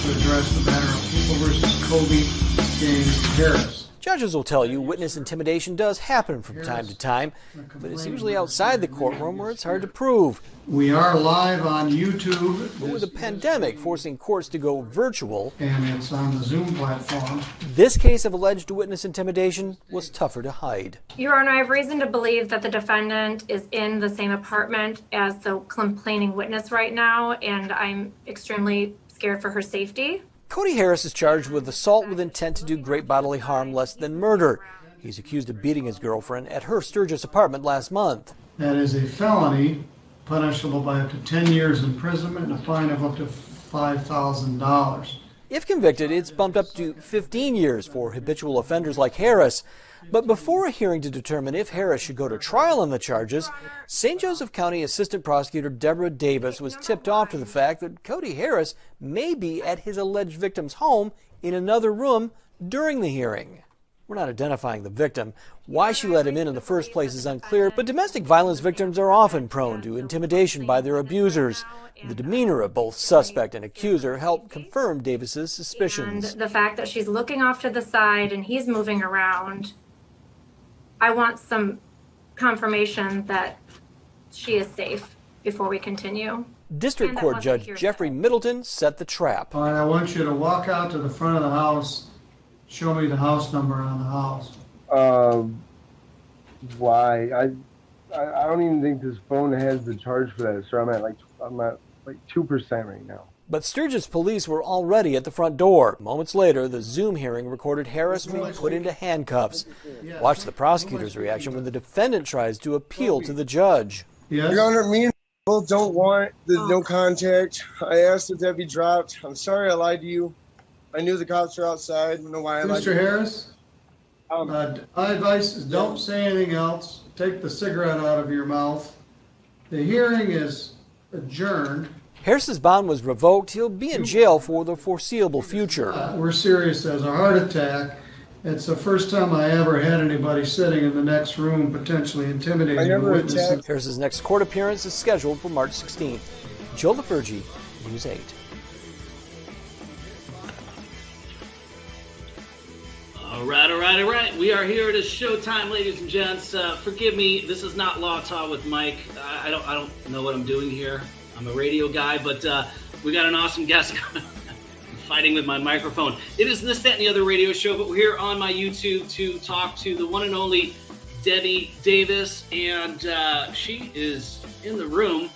to address the matter of People versus Kobe James Harris. Judges will tell you witness intimidation does happen from time to time, but it's usually outside the courtroom where it's hard to prove. We are live on YouTube. But with the pandemic forcing courts to go virtual, and it's on the Zoom platform, this case of alleged witness intimidation was tougher to hide. Your Honor, I have reason to believe that the defendant is in the same apartment as the complaining witness right now, and I'm extremely scared for her safety. Cody Harris is charged with assault with intent to do great bodily harm less than murder. He's accused of beating his girlfriend at her Sturgis apartment last month. That is a felony punishable by up to 10 years imprisonment and a fine of up to $5,000. If convicted, it's bumped up to 15 years for habitual offenders like Harris. But before a hearing to determine if Harris should go to trial on the charges, St. Joseph County Assistant Prosecutor Debbie Davis was tipped off to the fact that Cody Harris may be at his alleged victim's home in another room during the hearing. We're not identifying the victim. Why she let him in the first place is unclear, but domestic violence victims are often prone to intimidation by their abusers. The demeanor of both suspect and accuser helped confirm Davis's suspicions. And the fact that she's looking off to the side and he's moving around, I want some confirmation that she is safe before we continue. District Court Judge Jeffrey Middleton set the trap. All right, I want you to walk out to the front of the house. Show me the house number on the house. Why? I don't even think this phone has the charge for that, sir. I'm at like 2% right now. But Sturgis police were already at the front door. Moments later, the Zoom hearing recorded Harris being put into handcuffs. Watch the prosecutor's reaction when the defendant tries to appeal to the judge. Yes? Your Honor, me and both don't want the no contact. I asked that that be dropped. I'm sorry I lied to you. I knew the cops were outside. I don't know why I lied to you. Mr. Harris, my advice is don't say anything else. Take the cigarette out of your mouth. The hearing is adjourned. Harris's bond was revoked. He'll be in jail for the foreseeable future. We're serious as a heart attack. It's the first time I ever had anybody sitting in the next room potentially intimidating a witness. Harris's next court appearance is scheduled for March 16th. Joe LaFergie, News 8. All right. We are here. It is showtime, ladies and gents. Forgive me. This is not Law Talk with Mike. I don't know what I'm doing here. I'm a radio guy, but we got an awesome guest. I'm fighting with my microphone. It is This, That, and the Other radio show, but we're here on my YouTube to talk to the one and only Debbie Davis, and she is in the room.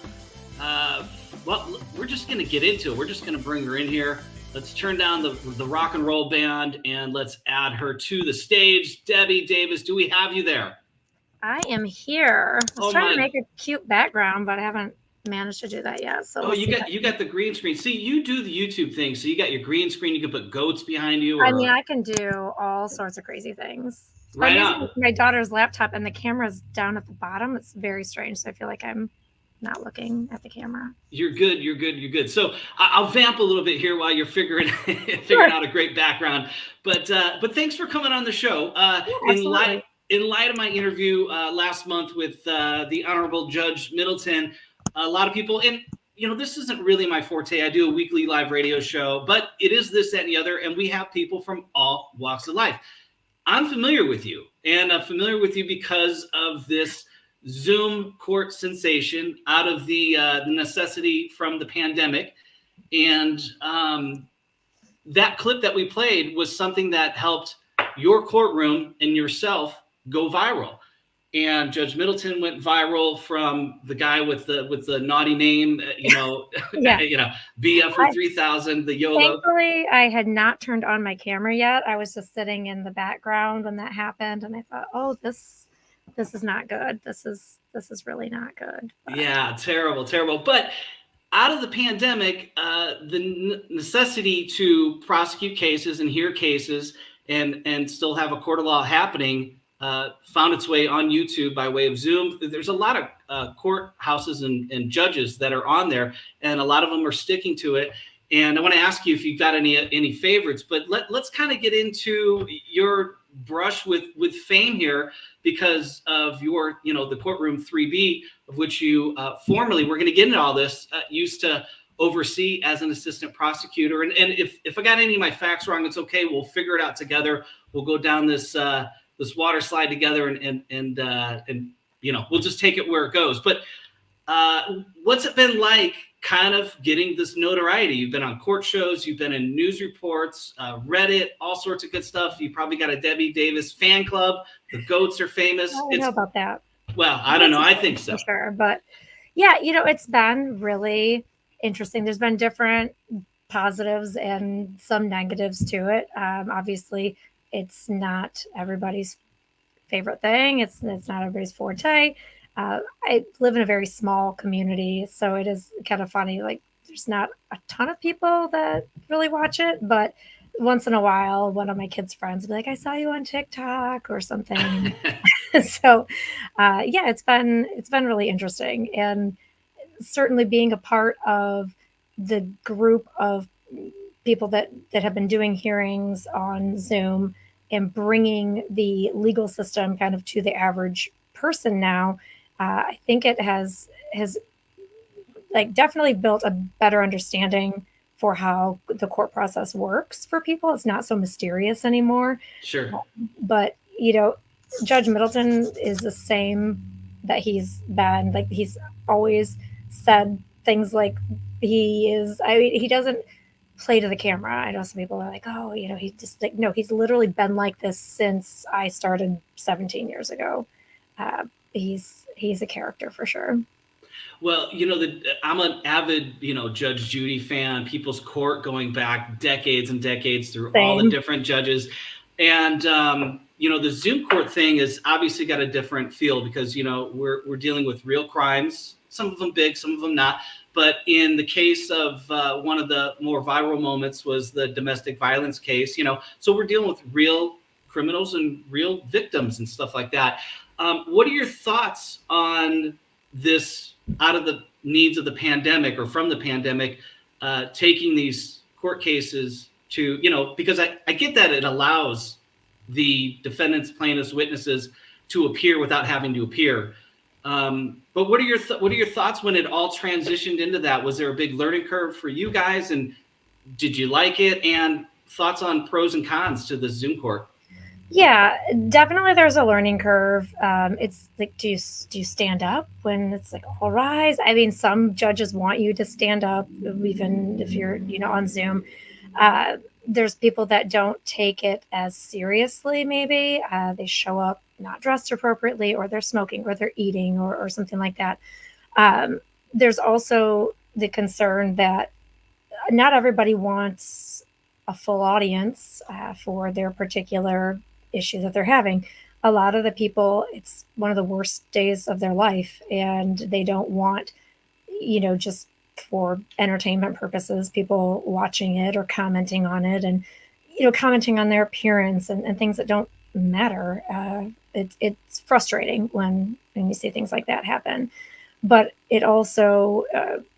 Well, we're just going to get into it. We're just going to bring her in here. Let's turn down the rock and roll band and let's add her to the stage. Debbie Davis, do we have you there? I am here. I was trying to make a cute background, but I haven't managed to do that yet. So you got the green screen. See, you do the YouTube thing. So you got your green screen. You can put goats behind you. I mean, I can do all sorts of crazy things. Right I'm on. using my daughter's laptop and the camera's down at the bottom. It's very strange. So I feel like I'm not looking at the camera. You're good. So I'll vamp a little bit here while you're figuring out a great background. But thanks for coming on the show. In light of my interview last month with the Honorable Judge Middleton, a lot of people, and this isn't really my forte. I do a weekly live radio show, but it is This, That, and the Other, and we have people from all walks of life. I'm familiar with you, and I'm familiar with you because of this Zoom court sensation out of the necessity from the pandemic. And that clip that we played was something that helped your courtroom and yourself go viral. And Judge Middleton went viral from the guy with the naughty name, BF for 3,000, the YOLO. Thankfully, I had not turned on my camera yet. I was just sitting in the background when that happened. And I thought, oh, this is not good. This is really not good. But. Yeah, terrible. But out of the pandemic, the necessity to prosecute cases and hear cases and still have a court of law happening found its way on YouTube by way of Zoom. There's a lot of courthouses and judges that are on there, and a lot of them are sticking to it. And I want to ask you if you've got any favorites, but let's kind of get into your brush with fame here because of your, the courtroom 3B, of which you formerly, we're going to get into all this, used to oversee as an assistant prosecutor. And if I got any of my facts wrong, it's okay. We'll figure it out together. We'll go down this this water slide together, and we'll just take it where it goes. But what's it been like kind of getting this notoriety? You've been on court shows, you've been in news reports, Reddit, all sorts of good stuff. You probably got a Debbie Davis fan club. The goats are famous. I don't know about that. Well, I don't know. I think so. For sure. But yeah, it's been really interesting. There's been different positives and some negatives to it. Obviously, it's not everybody's favorite thing. It's not everybody's forte. I live in a very small community, so it is kind of funny. Like, there's not a ton of people that really watch it, but once in a while, one of my kids' friends will be like, "I saw you on TikTok" or something. So, yeah, it's been really interesting, and certainly being a part of the group of people that have been doing hearings on Zoom and bringing the legal system kind of to the average person now. I think it has like definitely built a better understanding for how the court process works for people. It's not so mysterious anymore. Sure. But, Judge Middleton is the same that he's been. Like, he's always said things like he doesn't play to the camera. I know some people are like, oh, he's just like, no, he's literally been like this since I started 17 years ago. He's a character for sure. Well, I'm an avid, Judge Judy fan, People's Court going back decades and decades through all the different judges. And, the Zoom court thing has obviously got a different feel because, we're dealing with real crimes, some of them big, some of them not. But in the case of one of the more viral moments was the domestic violence case, so we're dealing with real criminals and real victims and stuff like that. What are your thoughts on this out of the needs of the pandemic or from the pandemic, taking these court cases to, because I get that it allows the defendants, plaintiffs, witnesses to appear without having to appear. But what are your thoughts when it all transitioned into that? Was there a big learning curve for you guys, and did you like it? And thoughts on pros and cons to the Zoom court? Yeah, definitely there's a learning curve. It's like, do you stand up when it's like, all rise? I mean, some judges want you to stand up, even if you're, on Zoom. There's people that don't take it as seriously, maybe. They show up not dressed appropriately, or they're smoking, or they're eating, or something like that. There's also the concern that not everybody wants a full audience for their particular issue that they're having. A lot of the people, it's one of the worst days of their life, and they don't want, just for entertainment purposes, people watching it or commenting on it, and commenting on their appearance and things that don't matter. It's frustrating when you see things like that happen, but it also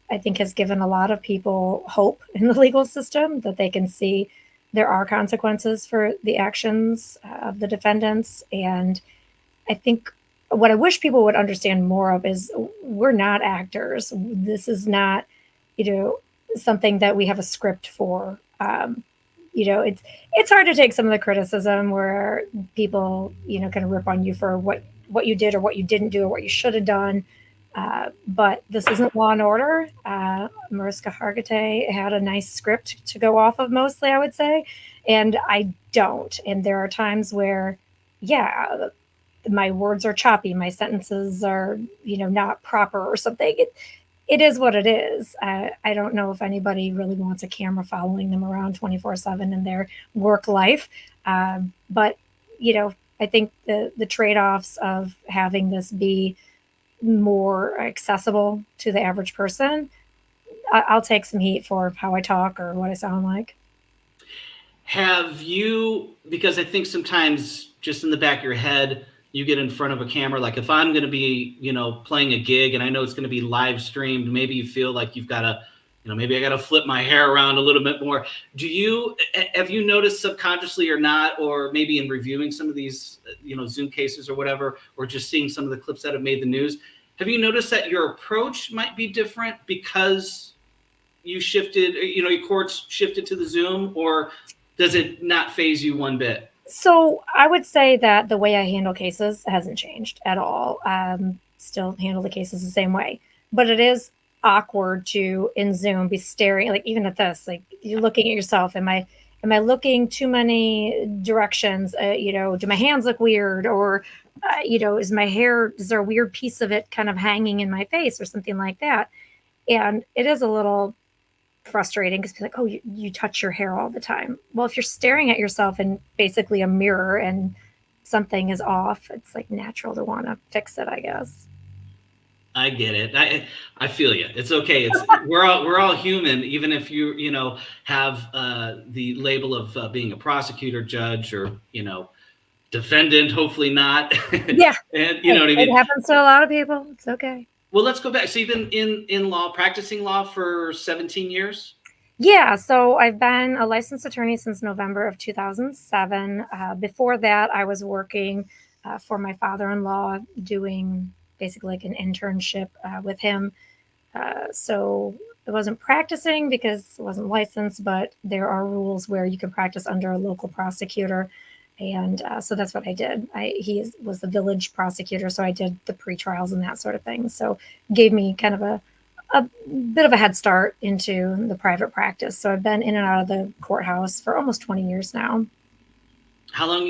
I think has given a lot of people hope in the legal system, that they can see there are consequences for the actions of the defendants. And I think what I wish people would understand more of is, we're not actors. This is not, something that we have a script for. It's hard to take some of the criticism where people, kind of rip on you for what you did or what you didn't do or what you should have done. But this isn't Law and Order. Mariska Hargitay had a nice script to go off of, mostly, I would say, and I don't. And there are times where, my words are choppy, my sentences are, not proper or something. It is what it is. I don't know if anybody really wants a camera following them around 24/7 in their work life. But, I think the trade-offs of having this be more accessible to the average person, I'll take some heat for how I talk or what I sound like. Have you, because I think sometimes just in the back of your head, you get in front of a camera, like if I'm going to be, playing a gig and I know it's going to be live streamed, maybe you feel like you've got to, maybe I got to flip my hair around a little bit more. Have you noticed subconsciously or not, or maybe in reviewing some of these, Zoom cases or whatever, or just seeing some of the clips that have made the news, have you noticed that your approach might be different because you shifted, your courts shifted to the Zoom, or does it not faze you one bit? So I would say that the way I handle cases hasn't changed at all. Still handle the cases the same way, but it is awkward to in Zoom be staring, like even at this, like you're looking at yourself. Am I looking too many directions? Do my hands look weird, or is my hair? Is there a weird piece of it kind of hanging in my face or something like that? And it is a little frustrating because people are like, oh, you touch your hair all the time. Well, if you're staring at yourself in basically a mirror and something is off, it's like natural to want to fix it, I guess. I get it. I feel you. It's okay. We're all human, even if you have the label of being a prosecutor, judge, or defendant. Hopefully not. Yeah, and you know what I mean. It happens to a lot of people. It's okay. Well, let's go back. So you've been in law, practicing law for 17 years? Yeah, so I've been a licensed attorney since November of 2007. Before that, I was working for my father-in-law, doing basically like an internship with him. So I wasn't practicing because I wasn't licensed, but there are rules where you can practice under a local prosecutor. And so that's what I did. He was the village prosecutor, so I did the pre-trials and that sort of thing. So gave me kind of a bit of a head start into the private practice. So I've been in and out of the courthouse for almost 20 years now. How long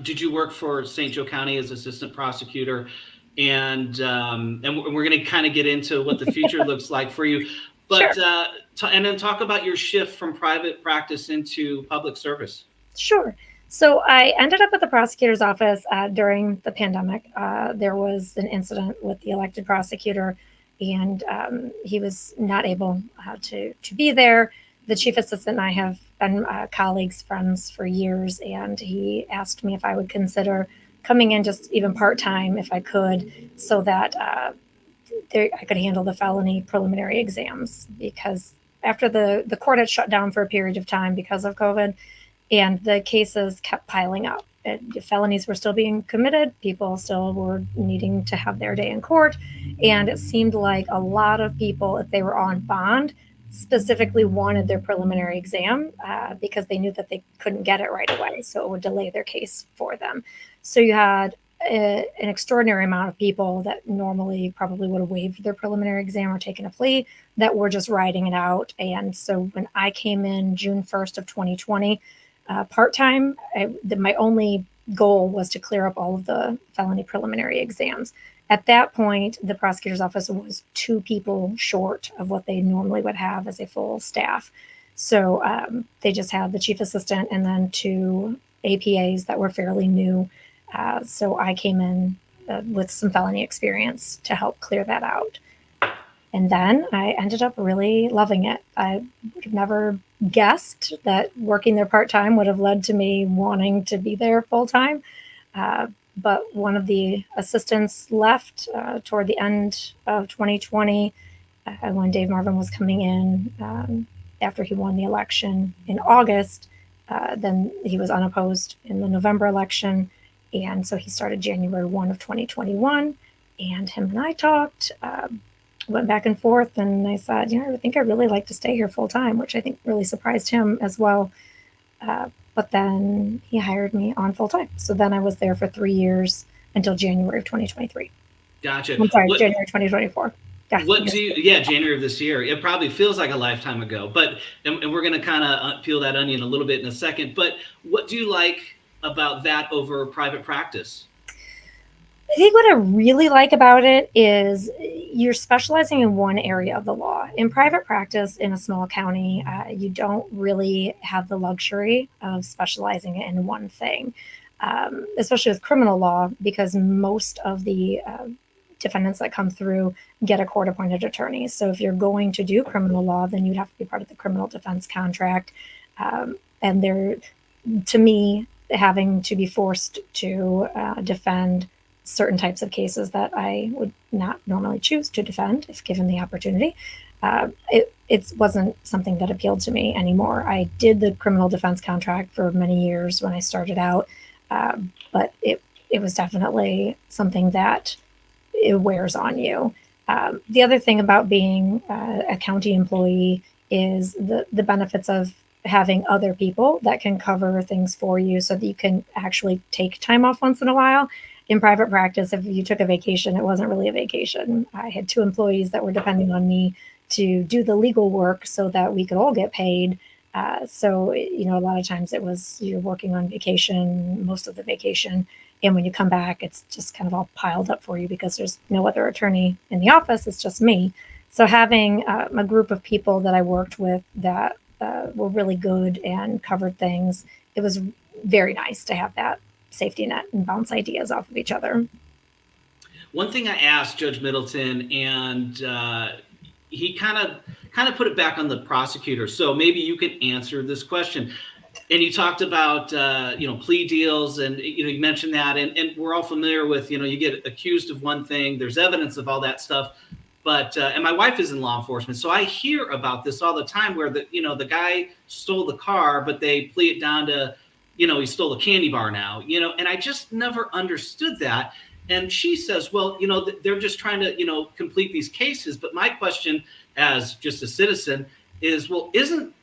did you work for St. Joe County as assistant prosecutor? And we're going to kind of get into what the future looks like for you. But sure. And then talk about your shift from private practice into public service. Sure. So I ended up at the prosecutor's office during the pandemic. There was an incident with the elected prosecutor, and he was not able to be there. The chief assistant and I have been colleagues, friends for years, and he asked me if I would consider coming in just even part-time if I could, so that I could handle the felony preliminary exams, because after the court had shut down for a period of time because of COVID, and the cases kept piling up. The felonies were still being committed. People still were needing to have their day in court. And it seemed like a lot of people, if they were on bond, specifically wanted their preliminary exam because they knew that they couldn't get it right away. So it would delay their case for them. So you had an extraordinary amount of people that normally probably would have waived their preliminary exam or taken a plea that were just riding it out. And so when I came in June 1st of 2020, part-time, my only goal was to clear up all of the felony preliminary exams. At that point, the prosecutor's office was 2 people short of what they normally would have as a full staff. So they just had the chief assistant and then 2 APAs that were fairly new. So I came in with some felony experience to help clear that out. And then I ended up really loving it. I would have never guessed that working there part-time would have led to me wanting to be there full-time. But one of the assistants left toward the end of 2020 when Dave Marvin was coming in after he won the election in August. Then he was unopposed in the November election. And so he started January 1 of 2021. And him and I talked, went back and forth, and I said, I think I'd really like to stay here full time, which I think really surprised him as well. But then he hired me on full time. So then I was there for 3 years until January of 2023. Gotcha. I'm sorry, January 2024. Yeah. January of this year. It probably feels like a lifetime ago, but and we're going to kind of peel that onion a little bit in a second. But what do you like about that over private practice? I think what I really like about it is you're specializing in one area of the law. In private practice in a small county, you don't really have the luxury of specializing in one thing, especially with criminal law, because most of the defendants that come through get a court-appointed attorney. So if you're going to do criminal law, then you'd have to be part of the criminal defense contract. And they're, to me, having to be forced to defend certain types of cases that I would not normally choose to defend if given the opportunity. It wasn't something that appealed to me anymore. I did the criminal defense contract for many years when I started out, but it was definitely something that it wears on you. The other thing about being a county employee is the benefits of having other people that can cover things for you so that you can actually take time off once in a while. In private practice, if you took a vacation, it wasn't really a vacation. I had 2 employees that were depending on me to do the legal work so that we could all get paid. So, a lot of times it was you're working on vacation, most of the vacation. And when you come back, it's just kind of all piled up for you because there's no other attorney in the office. It's just me. So having a group of people that I worked with that were really good and covered things, it was very nice to have that safety net and bounce ideas off of each other. One thing I asked Judge Middleton, and he kind of put it back on the prosecutor. So maybe you can answer this question. And you talked about, plea deals, and, you mentioned that, and we're all familiar with, you get accused of one thing, there's evidence of all that stuff. But, and my wife is in law enforcement, so I hear about this all the time where the guy stole the car, but they plea it down to, he stole a candy bar now, and I just never understood that. And she says, well, they're just trying to, complete these cases. But my question as just a citizen is, well, isn't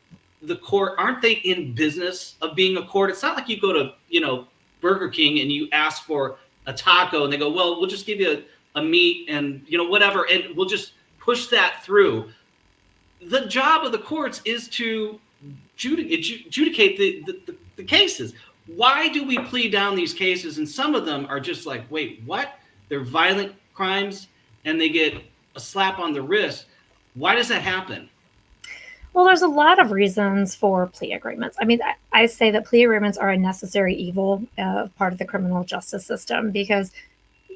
the court, aren't they in business of being a court? It's not like you go to, Burger King and you ask for a taco and they go, well, we'll just give you a meat and, whatever, and we'll just push that through. The job of the courts is to adjudicate the cases. Why do we plea down these cases? And some of them are just like, wait, what? They're violent crimes and they get a slap on the wrist. Why does that happen? Well, there's a lot of reasons for plea agreements. I mean, I say that plea agreements are a necessary evil part of the criminal justice system because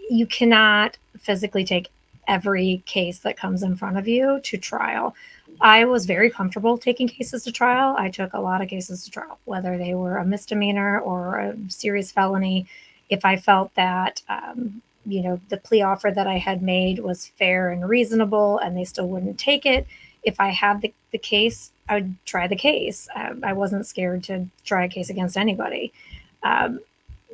you cannot physically take every case that comes in front of you to trial. I was very comfortable taking cases to trial. I took a lot of cases to trial, whether they were a misdemeanor or a serious felony. If I felt that, the plea offer that I had made was fair and reasonable and they still wouldn't take it, if I had the case, I would try the case. I wasn't scared to try a case against anybody.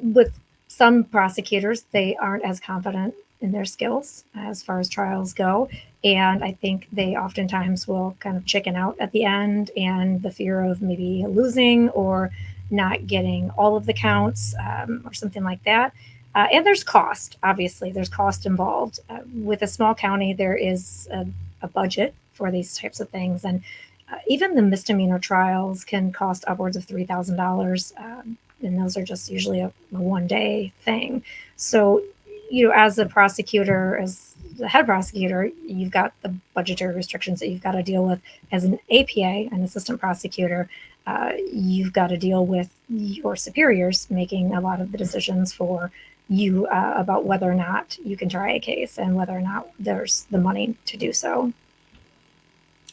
With some prosecutors, they aren't as confident in their skills as far as trials go. And I think they oftentimes will kind of chicken out at the end, and the fear of maybe losing or not getting all of the counts or something like that. And there's cost, obviously. There's cost involved. With a small county, there is a budget for these types of things. And even the misdemeanor trials can cost upwards of $3,000. And those are just usually a one-day thing. So, as a prosecutor, as the head prosecutor, you've got the budgetary restrictions that you've got to deal with. As an APA, an assistant prosecutor, you've got to deal with your superiors making a lot of the decisions for you about whether or not you can try a case and whether or not there's the money to do so.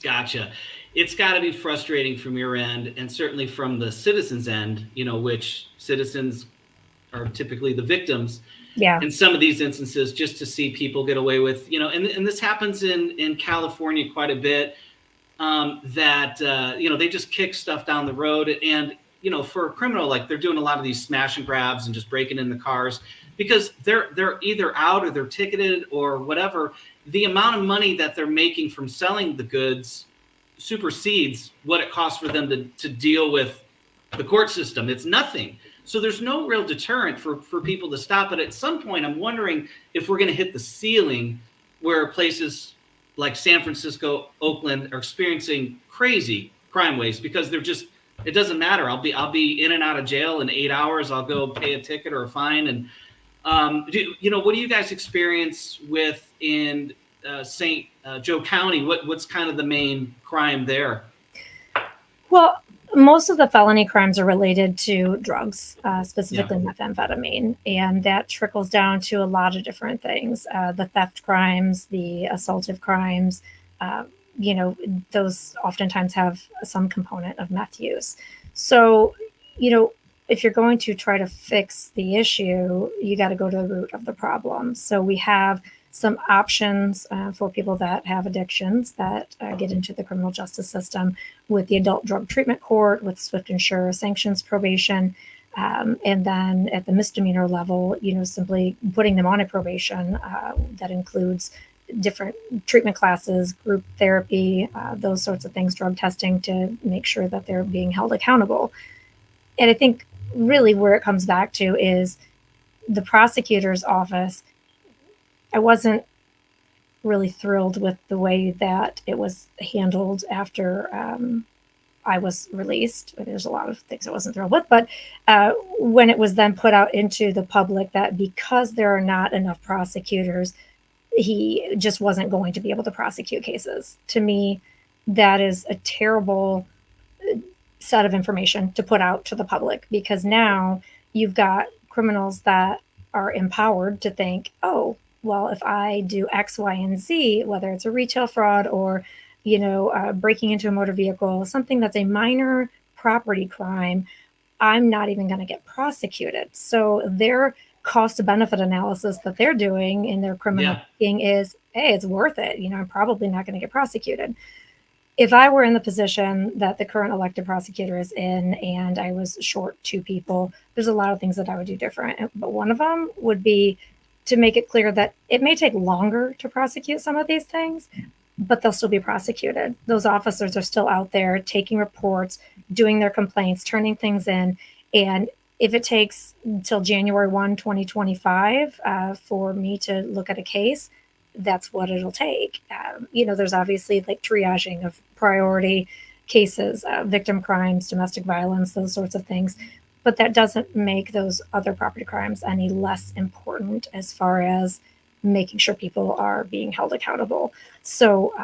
Gotcha. It's got to be frustrating from your end, and certainly from the citizens' end, which citizens are typically the victims. Yeah. In some of these instances, just to see people get away with, and this happens in California quite a bit, that they just kick stuff down the road. And, for a criminal, like they're doing a lot of these smash and grabs and just breaking in the cars because they're either out or they're ticketed or whatever. The amount of money that they're making from selling the goods supersedes what it costs for them to deal with the court system. It's nothing. So there's no real deterrent for people to stop. But at some point, I'm wondering if we're going to hit the ceiling where places like San Francisco, Oakland are experiencing crazy crime waves because they're just, it doesn't matter. I'll be in and out of jail in 8 hours. I'll go pay a ticket or a fine. And, what do you guys experience with in St. Joe County? What's kind of the main crime there? Well, most of the felony crimes are related to drugs, specifically methamphetamine, and that trickles down to a lot of different things. The theft crimes, the assaultive crimes, those oftentimes have some component of meth use. So, if you're going to try to fix the issue, you got to go to the root of the problem. So we have some options for people that have addictions that get into the criminal justice system with the Adult Drug Treatment Court, with swift and sure sanctions probation. And then at the misdemeanor level, simply putting them on a probation that includes different treatment classes, group therapy, those sorts of things, drug testing to make sure that they're being held accountable. And I think really where it comes back to is the prosecutor's office. I wasn't really thrilled with the way that it was handled after I was released. There's a lot of things I wasn't thrilled with, but when it was then put out into the public that because there are not enough prosecutors, he just wasn't going to be able to prosecute cases. To me, that is a terrible set of information to put out to the public, because now you've got criminals that are empowered to think, oh, well, if I do X, Y, and Z, whether it's a retail fraud or, breaking into a motor vehicle, something that's a minor property crime, I'm not even going to get prosecuted. So their cost to benefit analysis that they're doing in their criminal thinking is, hey, it's worth it. I'm probably not going to get prosecuted. If I were in the position that the current elected prosecutor is in and I was short 2 people, there's a lot of things that I would do different. But one of them would be to make it clear that it may take longer to prosecute some of these things, but they'll still be prosecuted. Those officers are still out there taking reports, doing their complaints, turning things in. And if it takes until January 1, 2025 for me to look at a case, that's what it'll take. There's obviously like triaging of priority cases, victim crimes, domestic violence, those sorts of things. But that doesn't make those other property crimes any less important as far as making sure people are being held accountable. So,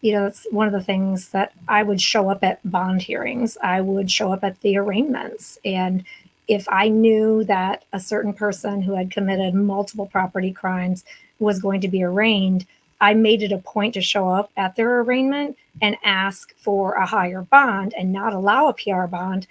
that's one of the things that I would show up at bond hearings. I would show up at the arraignments. And if I knew that a certain person who had committed multiple property crimes was going to be arraigned, I made it a point to show up at their arraignment and ask for a higher bond and not allow a PR bond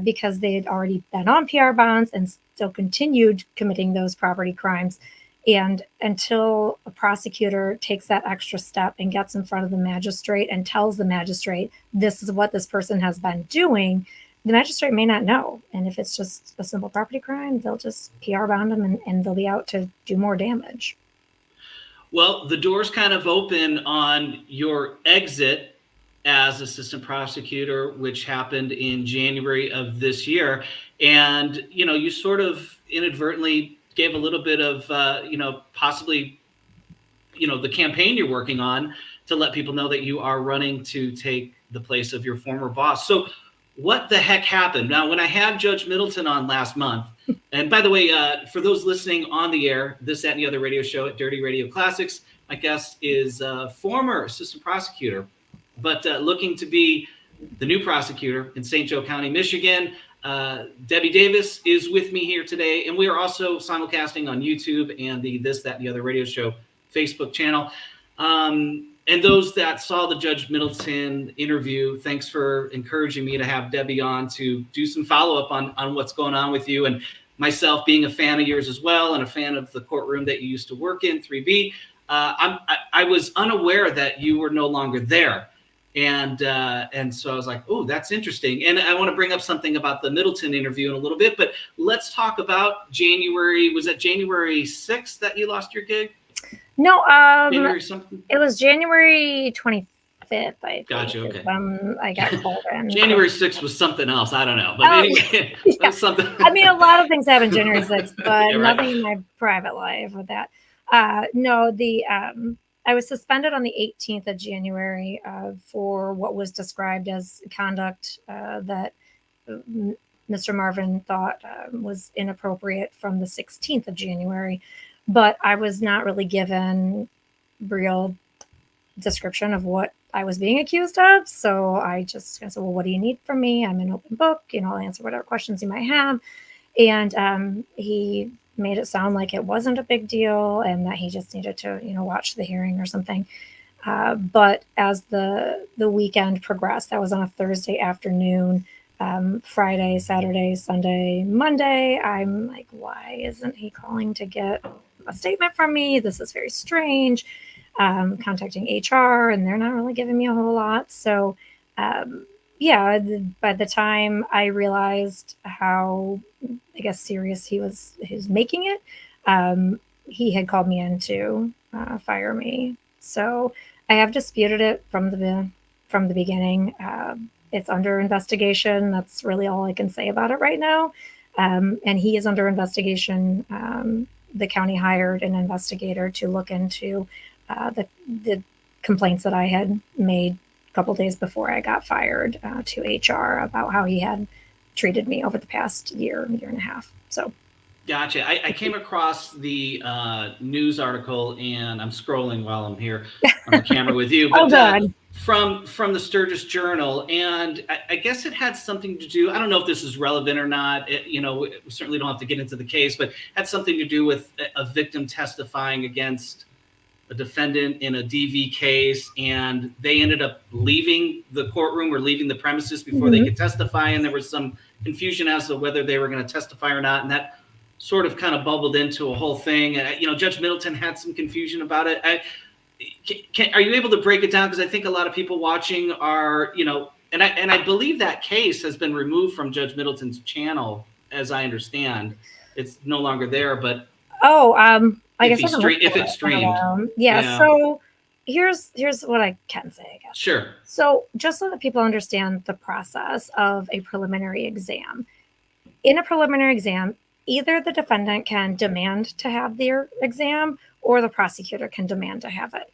because they had already been on PR bonds and still continued committing those property crimes. And until a prosecutor takes that extra step and gets in front of the magistrate and tells the magistrate, this is what this person has been doing, the magistrate may not know. And if it's just a simple property crime, they'll just PR bond them and they'll be out to do more damage. Well, the door's kind of open on your exit as assistant prosecutor, which happened in January of this year. And, you sort of inadvertently gave a little bit of, possibly, the campaign you're working on to let people know that you are running to take the place of your former boss. So what the heck happened? Now, when I had Judge Middleton on last month, and by the way, for those listening on the air, This, That, and the Other radio show at Dirty Radio Classics, my guest is a former assistant prosecutor, but looking to be the new prosecutor in St. Joe County, Michigan. Debbie Davis is with me here today, and we are also simulcasting on YouTube and the This, That, and the Other radio show Facebook channel. And those that saw the Judge Middleton interview, thanks for encouraging me to have Debbie on to do some follow-up on what's going on with you. And myself being a fan of yours as well and a fan of the courtroom that you used to work in, 3B, I was unaware that you were no longer there. And so I was like, oh, that's interesting. And I want to bring up something about the Middleton interview in a little bit, but let's talk about January. Was it January 6th that you lost your gig? No, January something? It was January 25th, I think. Gotcha, okay. I got called in. January 6th was something else. I don't know. But anyway, yeah. That was something. I mean, a lot of things happened January 6th, but Yeah, right. nothing in my private life with that. No, I was suspended on the 18th of January for what was described as conduct that Mr. Marvin thought was inappropriate from the 16th of January. But I was not really given real description of what I was being accused of. So I just said, well, what do you need from me? I'm an open book. I'll answer whatever questions you might have. And he made it sound like it wasn't a big deal and that he just needed to, watch the hearing or something. But as the weekend progressed, that was on a Thursday afternoon, Friday, Saturday, Sunday, Monday, I'm like, why isn't he calling to get a statement from me? This is very strange. Contacting HR and they're not really giving me a whole lot. So, by the time I realized how, serious he was making it, he had called me in to fire me. So I have disputed it from the beginning. It's under investigation. That's really all I can say about it right now. And he is under investigation. The county hired an investigator to look into the complaints that I had made a couple days before I got fired to HR about how he had treated me over the past year and a half. So. Gotcha. I came across the news article, and I'm scrolling while I'm here on the camera with you. But, God. From the Sturgis Journal, and I guess it had something to do. I don't know if this is relevant or not. We certainly don't have to get into the case, but it had something to do with a victim testifying against a defendant in a DV case, and they ended up leaving the courtroom or leaving the premises before they could testify, and there was some confusion as to whether they were going to testify or not, and that sort of kind of bubbled into a whole thing. And Judge Middleton had some confusion about it. Are you able to break it down? Because I think a lot of people watching are, and I believe that case has been removed from Judge Middleton's channel, as I understand. It's no longer there, but I guess if it's streamed. Yeah. So here's what I can say, I guess. Sure. So just so that people understand the process of a preliminary exam. In a preliminary exam, either the defendant can demand to have their exam or the prosecutor can demand to have it.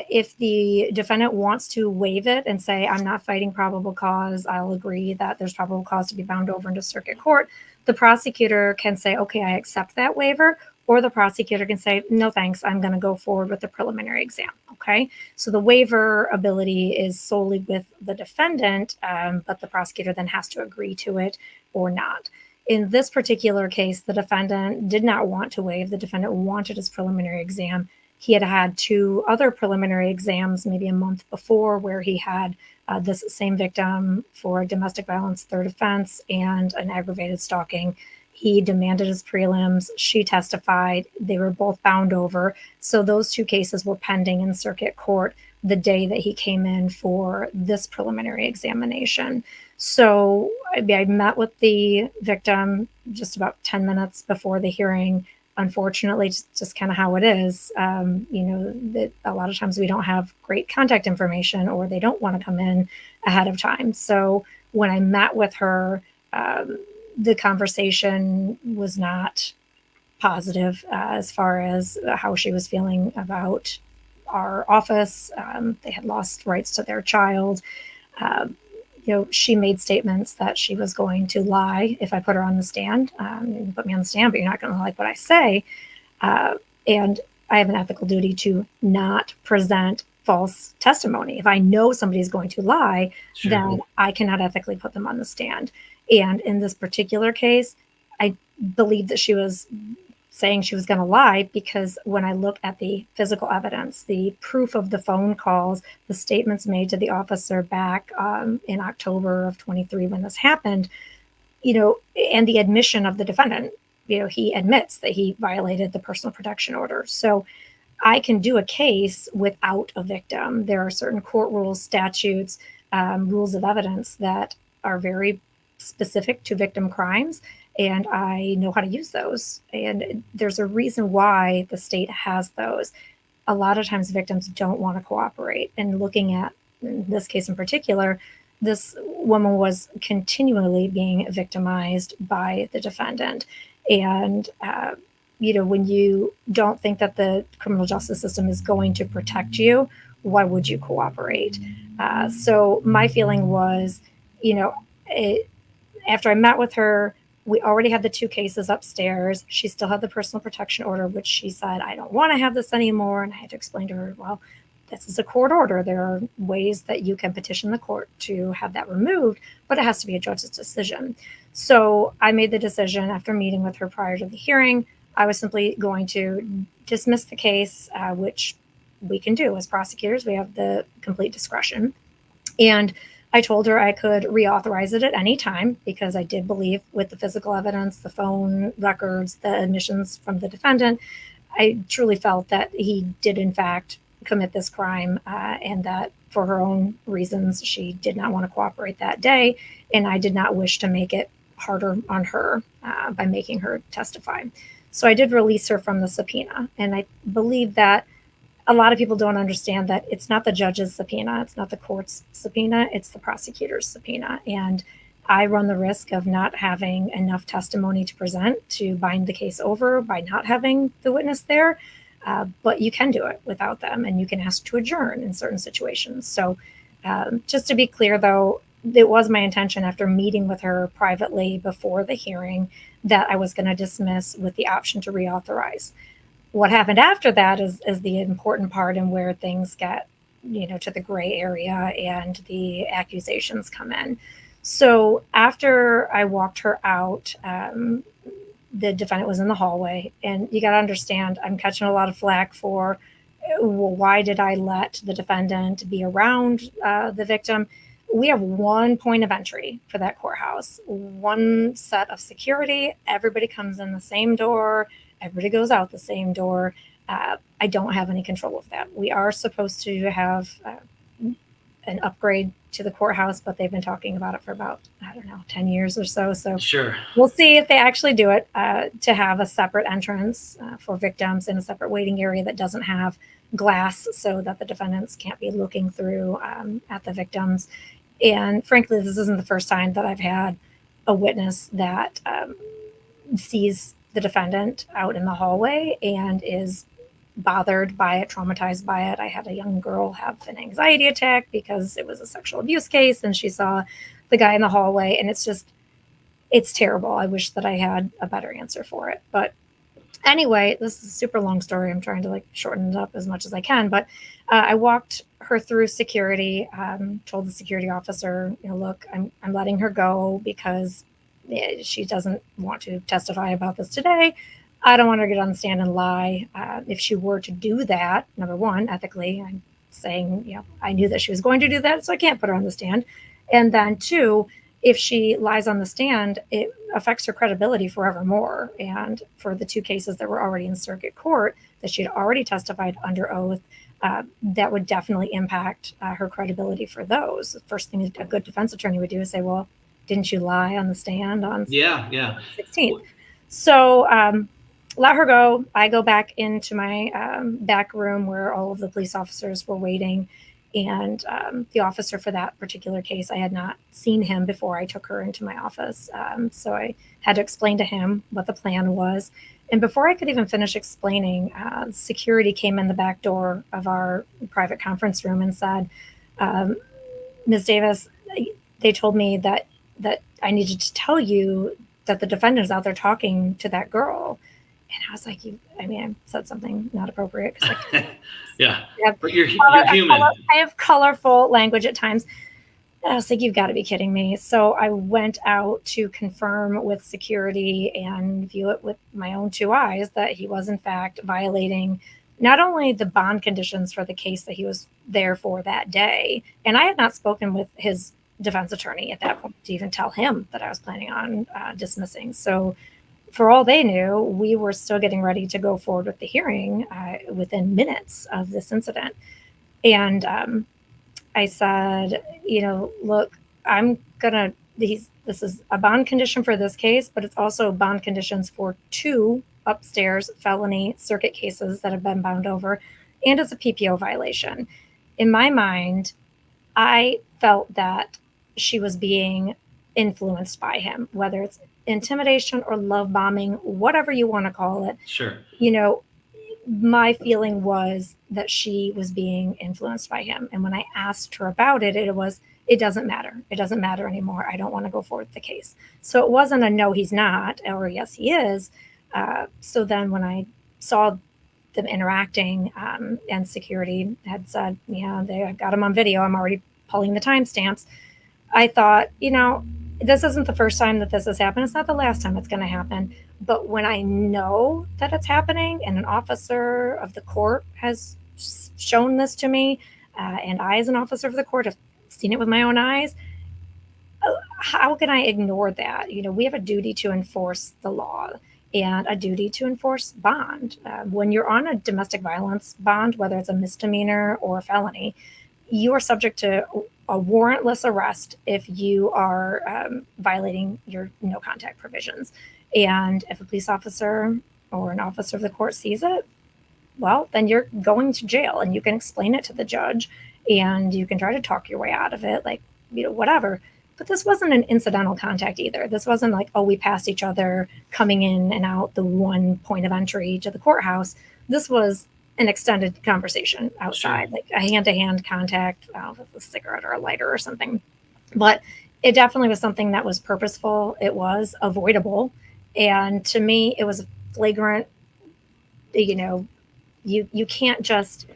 If the defendant wants to waive it and say, I'm not fighting probable cause, I'll agree that there's probable cause to be bound over into circuit court, the prosecutor can say, okay, I accept that waiver, or the prosecutor can say, no, thanks, I'm going to go forward with the preliminary exam. Okay, so the waiver ability is solely with the defendant, but the prosecutor then has to agree to it or not. In this particular case, the defendant did not want to waive. The defendant wanted his preliminary exam. He had had 2 other preliminary exams maybe a month before where he had this same victim for domestic violence, 3rd offense, and an aggravated stalking. He demanded his prelims. She testified. They were both bound over. So those 2 cases were pending in circuit court the day that he came in for this preliminary examination. So I met with the victim just about 10 minutes before the hearing. Unfortunately, just kind of how it is, that a lot of times we don't have great contact information or they don't want to come in ahead of time. So when I met with her, the conversation was not positive as far as how she was feeling about our office. They had lost rights to their child. She made statements that she was going to lie if I put her on the stand. You put me on the stand, but you're not going to like what I say. And I have an ethical duty to not present false testimony. If I know somebody's going to lie, Sure. then I cannot ethically put them on the stand. And in this particular case, I believe that she was saying she was going to lie because when I look at the physical evidence, the proof of the phone calls, the statements made to the officer back in October of 23 when this happened, and the admission of the defendant, he admits that he violated the personal protection order. So I can do a case without a victim. There are certain court rules, statutes, rules of evidence that are very specific to victim crimes. And I know how to use those. And there's a reason why the state has those. A lot of times victims don't want to cooperate. And looking at, in this case in particular, this woman was continually being victimized by the defendant. And, when you don't think that the criminal justice system is going to protect you, why would you cooperate? So my feeling was, after I met with her, we already had the 2 cases upstairs. She still had the personal protection order, which she said, I don't want to have this anymore. And I had to explain to her, well, this is a court order. There are ways that you can petition the court to have that removed, but it has to be a judge's decision. So I made the decision after meeting with her prior to the hearing, I was simply going to dismiss the case, which we can do as prosecutors. We have the complete discretion. And I told her I could reauthorize it at any time because I did believe with the physical evidence, the phone records, the admissions from the defendant, I truly felt that he did in fact commit this crime and that for her own reasons, she did not want to cooperate that day. And I did not wish to make it harder on her by making her testify. So I did release her from the subpoena. And I believe that a lot of people don't understand that it's not the judge's subpoena, it's not the court's subpoena, it's the prosecutor's subpoena. And I run the risk of not having enough testimony to present to bind the case over by not having the witness there. But you can do it without them, and you can ask to adjourn in certain situations. So just to be clear, though, it was my intention after meeting with her privately before the hearing that I was going to dismiss with the option to reauthorize. What happened after that is the important part, and where things get, to the gray area and the accusations come in. So after I walked her out, the defendant was in the hallway, and you got to understand, I'm catching a lot of flack for, well, why did I let the defendant be around the victim? We have one point of entry for that courthouse, one set of security. Everybody comes in the same door. Everybody goes out the same door. I don't have any control of that. We are supposed to have an upgrade to the courthouse, but they've been talking about it for about, 10 years or so. So sure, we'll see if they actually do it, to have a separate entrance for victims in a separate waiting area that doesn't have glass, so that the defendants can't be looking through at the victims. And frankly, this isn't the first time that I've had a witness that sees the defendant out in the hallway and is bothered by it, traumatized by it. I had a young girl have an anxiety attack because it was a sexual abuse case, and she saw the guy in the hallway, and it's terrible. I wish that I had a better answer for it. But anyway, this is a super long story. I'm trying to shorten it up as much as I can, but I walked her through security, told the security officer, look, I'm letting her go because she doesn't want to testify about this today. I don't want her to get on the stand and lie. If she were to do that, number one, ethically, I'm saying, I knew that she was going to do that, so I can't put her on the stand. And then two, if she lies on the stand, it affects her credibility forevermore. And for the two cases that were already in circuit court, that she had already testified under oath, that would definitely impact her credibility for those. The first thing a good defense attorney would do is say, well, didn't you lie on the stand on 16th? So let her go. I go back into my back room where all of the police officers were waiting. And the officer for that particular case, I had not seen him before I took her into my office. So I had to explain to him what the plan was. And before I could even finish explaining, security came in the back door of our private conference room and said, Ms. Davis, they told me that I needed to tell you that the defendant is out there talking to that girl. And I was like, I said something not appropriate. Yeah, but you're human. I have colorful language at times. I was like, you've got to be kidding me. So I went out to confirm with security and view it with my own two eyes that he was in fact violating not only the bond conditions for the case that he was there for that day. And I had not spoken with his defense attorney at that point to even tell him that I was planning on dismissing. So for all they knew, we were still getting ready to go forward with the hearing within minutes of this incident. And I said, look, this is a bond condition for this case, but it's also bond conditions for two upstairs felony circuit cases that have been bound over, and it's a PPO violation. In my mind, I felt that she was being influenced by him, whether it's intimidation or love bombing, whatever you want to call it. Sure. My feeling was that she was being influenced by him. And when I asked her about it, it doesn't matter. It doesn't matter anymore. I don't want to go forward with the case. So it wasn't a no, he's not, or yes, he is. So then when I saw them interacting, and security had said, they got him on video, I'm already pulling the timestamps. I thought, this isn't the first time that this has happened. It's not the last time it's going to happen. But when I know that it's happening and an officer of the court has shown this to me, and I, as an officer of the court, have seen it with my own eyes, how can I ignore that? We have a duty to enforce the law and a duty to enforce bond. When you're on a domestic violence bond, whether it's a misdemeanor or a felony, you are subject to a warrantless arrest if you are violating your no contact provisions. And if a police officer or an officer of the court sees it, well, then you're going to jail, and you can explain it to the judge, and you can try to talk your way out of it, like, whatever. But this wasn't an incidental contact either. This wasn't like, oh, we passed each other coming in and out the one point of entry to the courthouse. This was an extended conversation outside, like a hand-to-hand contact with a cigarette or a lighter or something. But it definitely was something that was purposeful. It was avoidable. And to me, it was flagrant. You can't just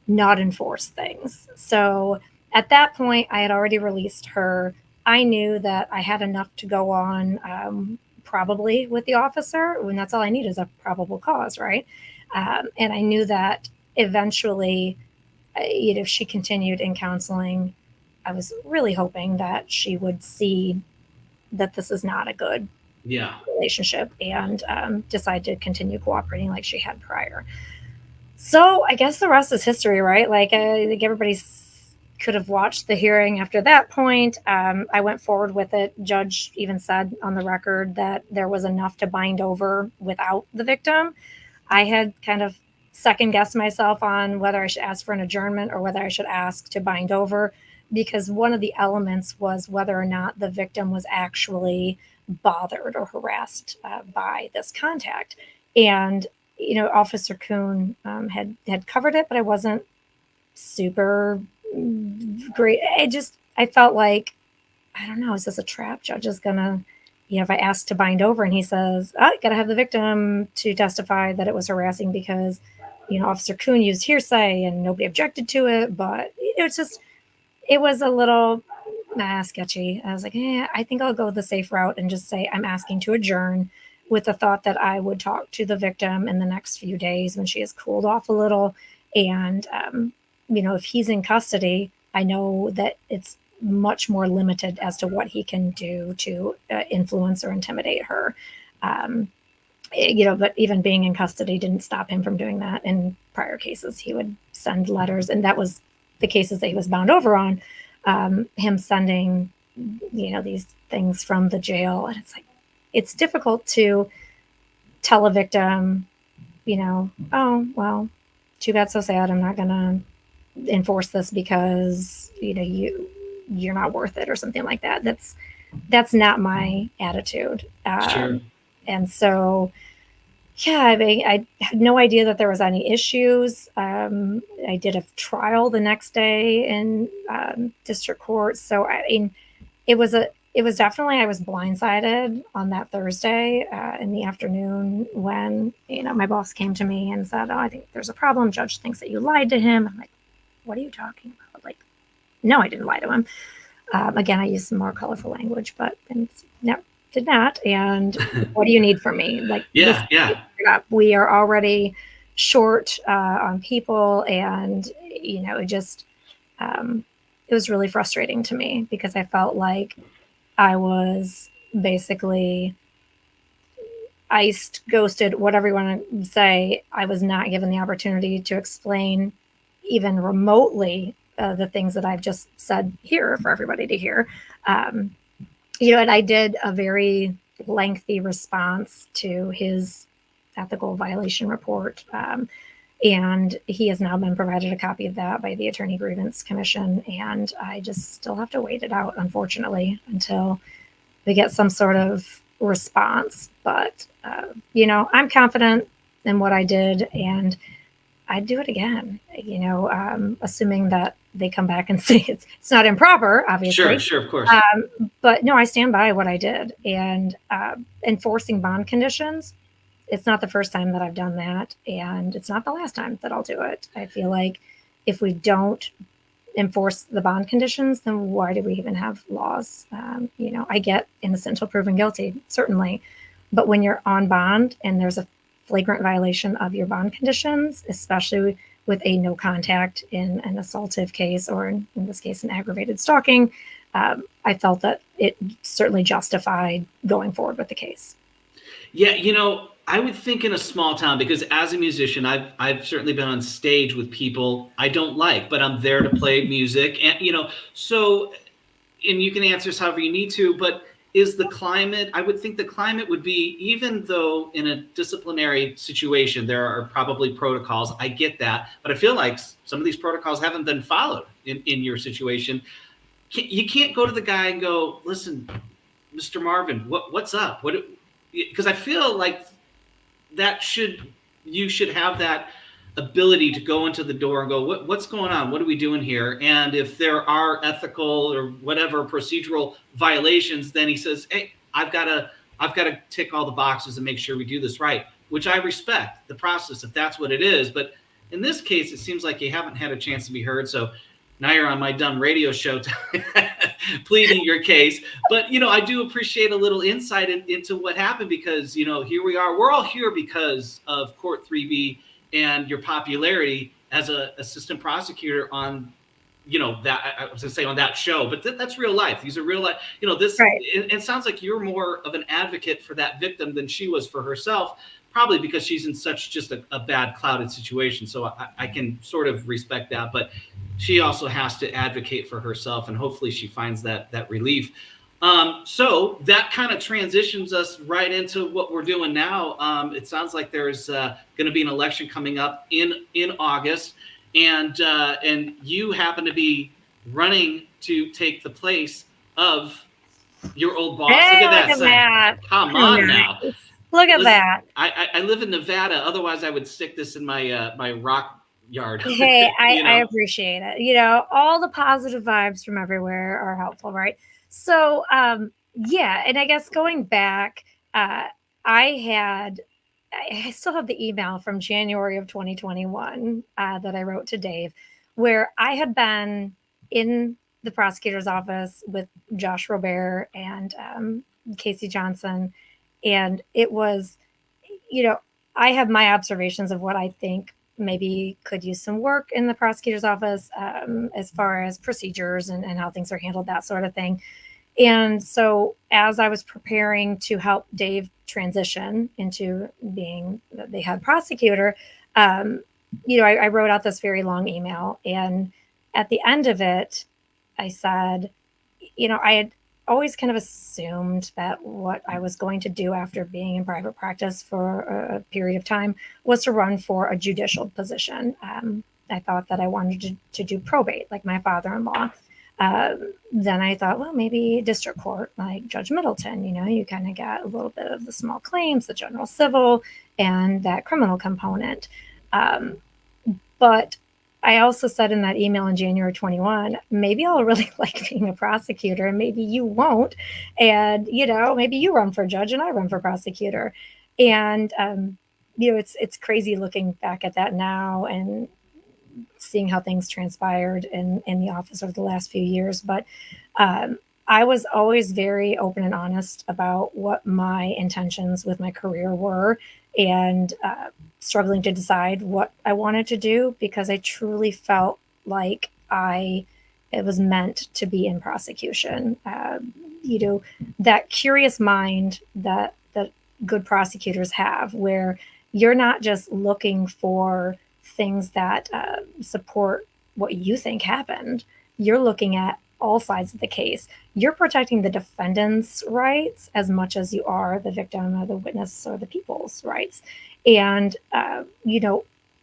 not enforce things. So at that point, I had already released her. I knew that I had enough to go on, probably with the officer, and that's all I need is a probable cause, right? And I knew that eventually, if she continued in counseling, I was really hoping that she would see that this is not a good relationship and decide to continue cooperating like she had prior. So I guess the rest is history, right? Like, I think everybody could have watched the hearing after that point. I went forward with it. Judge even said on the record that there was enough to bind over without the victim. I had kind of second guessed myself on whether I should ask for an adjournment or whether I should ask to bind over, because one of the elements was whether or not the victim was actually bothered or harassed by this contact. And Officer Kuhn had covered it, but I wasn't super great. I felt like, I don't know, is this a trap? Judge is gonna, if I ask to bind over and he says, oh, gotta have the victim to testify that it was harassing because, Officer Kuhn used hearsay and nobody objected to it, but it was a little sketchy. I was like, I think I'll go the safe route and just say I'm asking to adjourn, with the thought that I would talk to the victim in the next few days when she has cooled off a little. And, if he's in custody, I know that it's much more limited as to what he can do to influence or intimidate her. But even being in custody didn't stop him from doing that. In prior cases, he would send letters, and that was the cases that he was bound over on, him sending, these things from the jail. And it's like, it's difficult to tell a victim, oh, well, too bad, so sad. I'm not going to enforce this because, you're not worth it or something like that. That's not my attitude. Sure. And so, I had no idea that there was any issues. I did a trial the next day in district court. So, it was definitely, I was blindsided on that Thursday in the afternoon when, my boss came to me and said, oh, I think there's a problem. Judge thinks that you lied to him. I'm like, what are you talking about? Like, no, I didn't lie to him. Again, I used some more colorful language, but no, did not. And what do you need from me? Like, we are already short on people. And, it was really frustrating to me because I felt like I was basically iced, ghosted, whatever you want to say. I was not given the opportunity to explain even remotely the things that I've just said here for everybody to hear. And I did a very lengthy response to his ethical violation report. And he has now been provided a copy of that by the Attorney Grievance Commission. And I just still have to wait it out, unfortunately, until we get some sort of response. But, I'm confident in what I did, and I'd do it again, assuming that they come back and say it's not improper, obviously. Sure, of course. But no, I stand by what I did. And enforcing bond conditions, it's not the first time that I've done that, and it's not the last time that I'll do it. I feel like if we don't enforce the bond conditions, then why do we even have laws? I get innocent until proven guilty, certainly. But when you're on bond and there's a flagrant violation of your bond conditions, especially with a no contact in an assaultive case, or in this case, an aggravated stalking, I felt that it certainly justified going forward with the case. Yeah, I would think in a small town, because as a musician, I've certainly been on stage with people I don't like, but I'm there to play music, and so, and you can answer this however you need to, but is the climate. I would think the climate would be, even though in a disciplinary situation there are probably protocols, I get that, but I feel like some of these protocols haven't been followed in your situation. You can't go to the guy and go, listen, Mr. Marvin, what's up? Because I feel like you should have that ability to go into the door and go, what's going on? What are we doing here? And if there are ethical or whatever procedural violations, then he says, hey, I've got to tick all the boxes and make sure we do this right, which I respect the process if that's what it is. But in this case, it seems like you haven't had a chance to be heard. So now you're on my dumb radio show pleading your case. But, I do appreciate a little insight into what happened, because, here we are. We're all here because of Court 3B and your popularity as a assistant prosecutor on, that I was gonna say on that show, but that's real life. These are real life, this, right. It sounds like you're more of an advocate for that victim than she was for herself, probably because she's in such just a bad, clouded situation. So I can sort of respect that, but she also has to advocate for herself, and hopefully she finds that relief. So that kind of transitions us right into what we're doing now. It sounds like there's going to be an election coming up in August, and you happen to be running to take the place of your old boss. Hey, look at that. Come on now. Look at that. I live in Nevada. Otherwise, I would stick this in my my rock yard. Hey, I appreciate it. All the positive vibes from everywhere are helpful, right? So, yeah, and I guess going back, I still have the email from January of 2021 that I wrote to Dave, where I had been in the prosecutor's office with Josh Robert and Casey Johnson, and it was, I have my observations of what I think maybe could use some work in the prosecutor's office as far as procedures and how things are handled, that sort of thing. And so as I was preparing to help Dave transition into being the head prosecutor, I wrote out this very long email. And at the end of it, I said, I had always kind of assumed that what I was going to do after being in private practice for a period of time was to run for a judicial position. I thought that I wanted to do probate, like my father-in-law. Then I thought, well, maybe district court, like Judge Middleton, you kind of got a little bit of the small claims, the general civil, and that criminal component. But I also said in that email in January 21, maybe I'll really like being a prosecutor and maybe you won't. And, maybe you run for judge and I run for prosecutor. And, it's crazy looking back at that now and seeing how things transpired in the office over the last few years. But I was always very open and honest about what my intentions with my career were, and struggling to decide what I wanted to do, because I truly felt like it was meant to be in prosecution. That curious mind that good prosecutors have, where you're not just looking for things that support what you think happened. You're looking at all sides of the case. You're protecting the defendant's rights as much as you are the victim or the witness or the people's rights. And,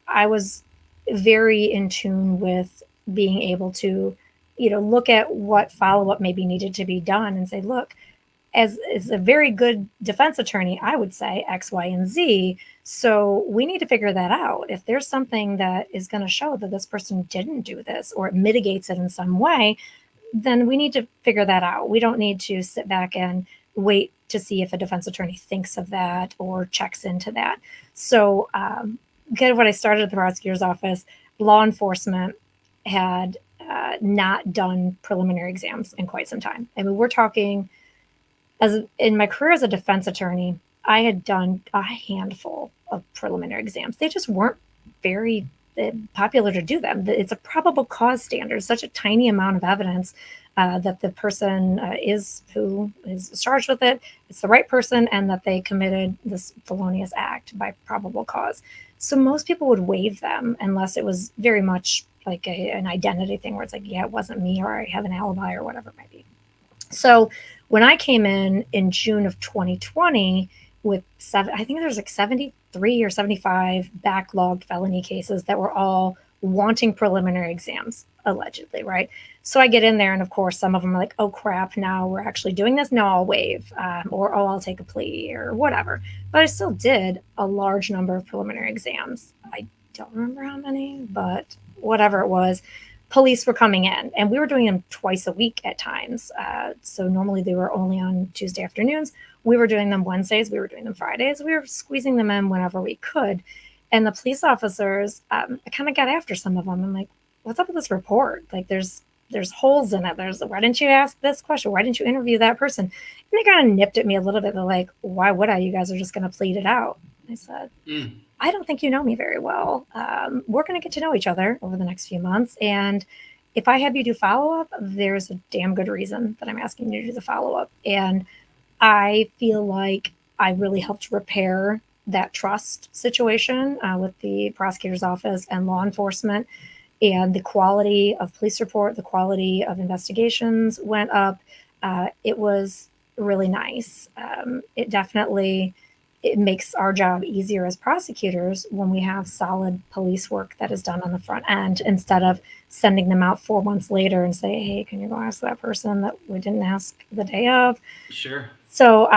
I was very in tune with being able to, look at what follow-up maybe needed to be done and say, look, as a very good defense attorney, I would say X, Y, and Z. So we need to figure that out. If there's something that is going to show that this person didn't do this, or it mitigates it in some way, then we need to figure that out. We don't need to sit back and wait to see if a defense attorney thinks of that or checks into that. So kind of when I started at the prosecutor's office, law enforcement had not done preliminary exams in quite some time. I mean, we're talking, in my career as a defense attorney, I had done a handful of preliminary exams. They just weren't very popular to do them. It's a probable cause standard, such a tiny amount of evidence that the person who is charged with it, it's the right person, and that they committed this felonious act by probable cause. So most people would waive them unless it was very much like an identity thing where it's like, yeah, it wasn't me, or I have an alibi, or whatever it might be. So When I came in June of 2020 with I think there's like 73 or 75 backlogged felony cases that were all wanting preliminary exams, allegedly, right? So I get in there, and of course, some of them are like, oh crap, now we're actually doing this. No, I'll waive, or oh, I'll take a plea or whatever. But I still did a large number of preliminary exams. I don't remember how many, but whatever it was, police were coming in, and we were doing them twice a week at times. So normally they were only on Tuesday afternoons. We were doing them Wednesdays. We were doing them Fridays. We were squeezing them in whenever we could. And the police officers, I kind of got after some of them. I'm like, what's up with this report? Like, there's holes in it. Why didn't you ask this question? Why didn't you interview that person? And they kind of nipped at me a little bit. They're like, why would I? You guys are just going to plead it out. I said, I don't think you know me very well. We're going to get to know each other over the next few months. And if I have you do follow-up, there's a damn good reason that I'm asking you to do the follow-up. And I feel like I really helped repair that trust situation with the prosecutor's office and law enforcement, and the quality of police report, the quality of investigations went up. It was really nice. It makes our job easier as prosecutors when we have solid police work that is done on the front end, instead of sending them out 4 months later and say, hey, can you go ask that person that we didn't ask the day of? Sure. So,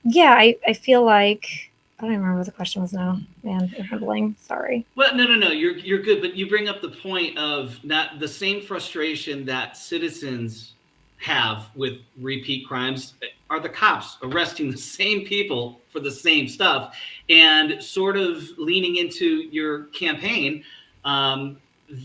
yeah, I feel like, I don't even remember what the question was now. Man, you're humbling. Sorry. Well, no. You're good. But you bring up the point of not the same frustration that citizens have with repeat crimes are the cops arresting the same people for the same stuff, and sort of leaning into your campaign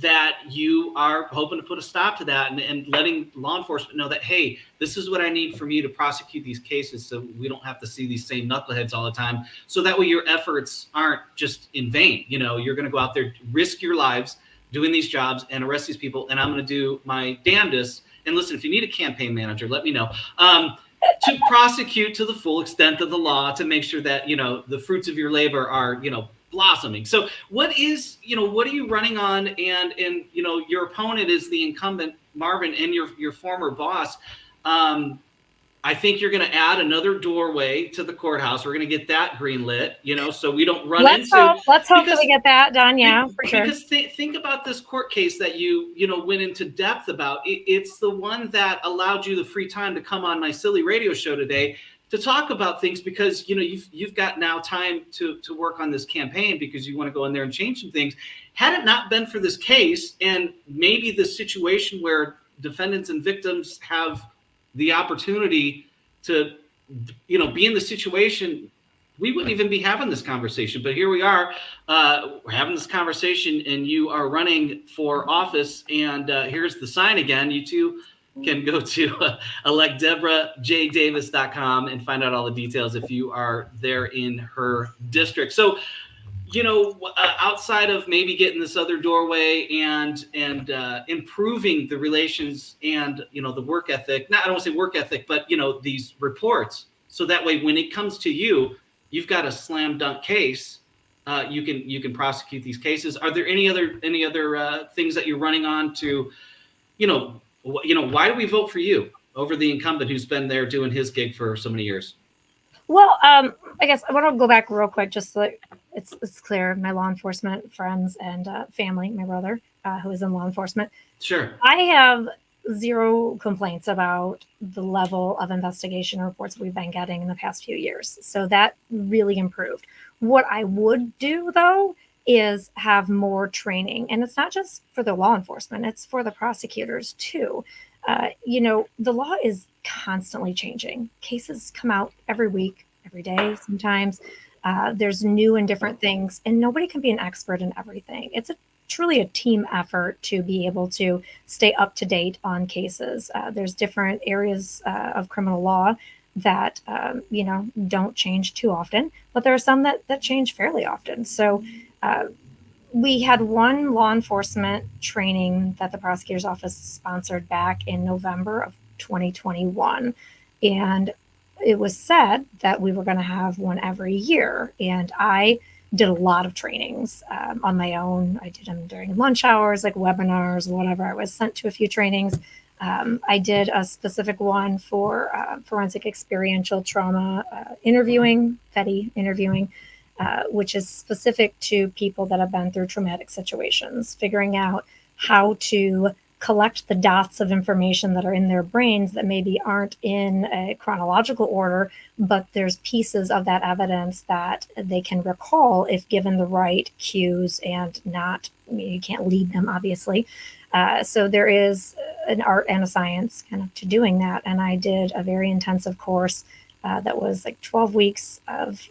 that you are hoping to put a stop to that, and letting law enforcement know that, hey, this is what I need from you to prosecute these cases, so we don't have to see these same knuckleheads all the time. So that way your efforts aren't just in vain. You know, you're going to go out there, risk your lives doing these jobs and arrest these people. And I'm going to do my damnedest. And listen, if you need a campaign manager, let me know. To prosecute to the full extent of the law, to make sure that, you know, the fruits of your labor are, you know, blossoming. So what are you running on? And you know, your opponent is the incumbent, Marvin, and your former boss. I think you're going to add another doorway to the courthouse. We're going to get that greenlit, you know, so we don't run Let's hope that we get that done. Yeah, for sure. Because think about this court case that you went into depth about. It's the one that allowed you the free time to come on my silly radio show today to talk about things, because, you know, you've got now time to work on this campaign because you want to go in there and change some things. Had it not been for this case, and maybe the situation where defendants and victims have the opportunity to, you know, be in the situation, we wouldn't even be having this conversation. But here we are, we're having this conversation, and you are running for office. And here's the sign again. You two can go to electdeborahjdavis.com and find out all the details if you are there in her district. So, you know, outside of maybe getting this other doorway and improving the relations and, you know, the work ethic, I don't want to say work ethic, but, you know, these reports. So that way, when it comes to you, you've got a slam dunk case. You can prosecute these cases. Are there any other things that you're running on to, you know, why do we vote for you over the incumbent who's been there doing his gig for so many years? Well, I guess I want to go back real quick, just so that it's clear. My law enforcement friends and family, my brother, who is in law enforcement. Sure. I have zero complaints about the level of investigation reports we've been getting in the past few years. So that really improved. What I would do, though, is have more training. And it's not just for the law enforcement, it's for the prosecutors too. You know, the law is constantly changing. Cases come out every week, every day sometimes. There's new and different things, and nobody can be an expert in everything. It's truly a team effort to be able to stay up to date on cases. There's different areas of criminal law that, you know, don't change too often, but there are some that change fairly often. So we had one law enforcement training that the prosecutor's office sponsored back in November of 2021. And it was said that we were going to have one every year. And I did a lot of trainings on my own. I did them during lunch hours, like webinars, whatever. I was sent to a few trainings. I did a specific one for forensic experiential trauma interviewing, FETI interviewing, which is specific to people that have been through traumatic situations, figuring out how to collect the dots of information that are in their brains that maybe aren't in a chronological order, but there's pieces of that evidence that they can recall if given the right cues and not, you can't lead them, obviously. So there is an art and a science kind of to doing that. And I did a very intensive course that was like 12 weeks of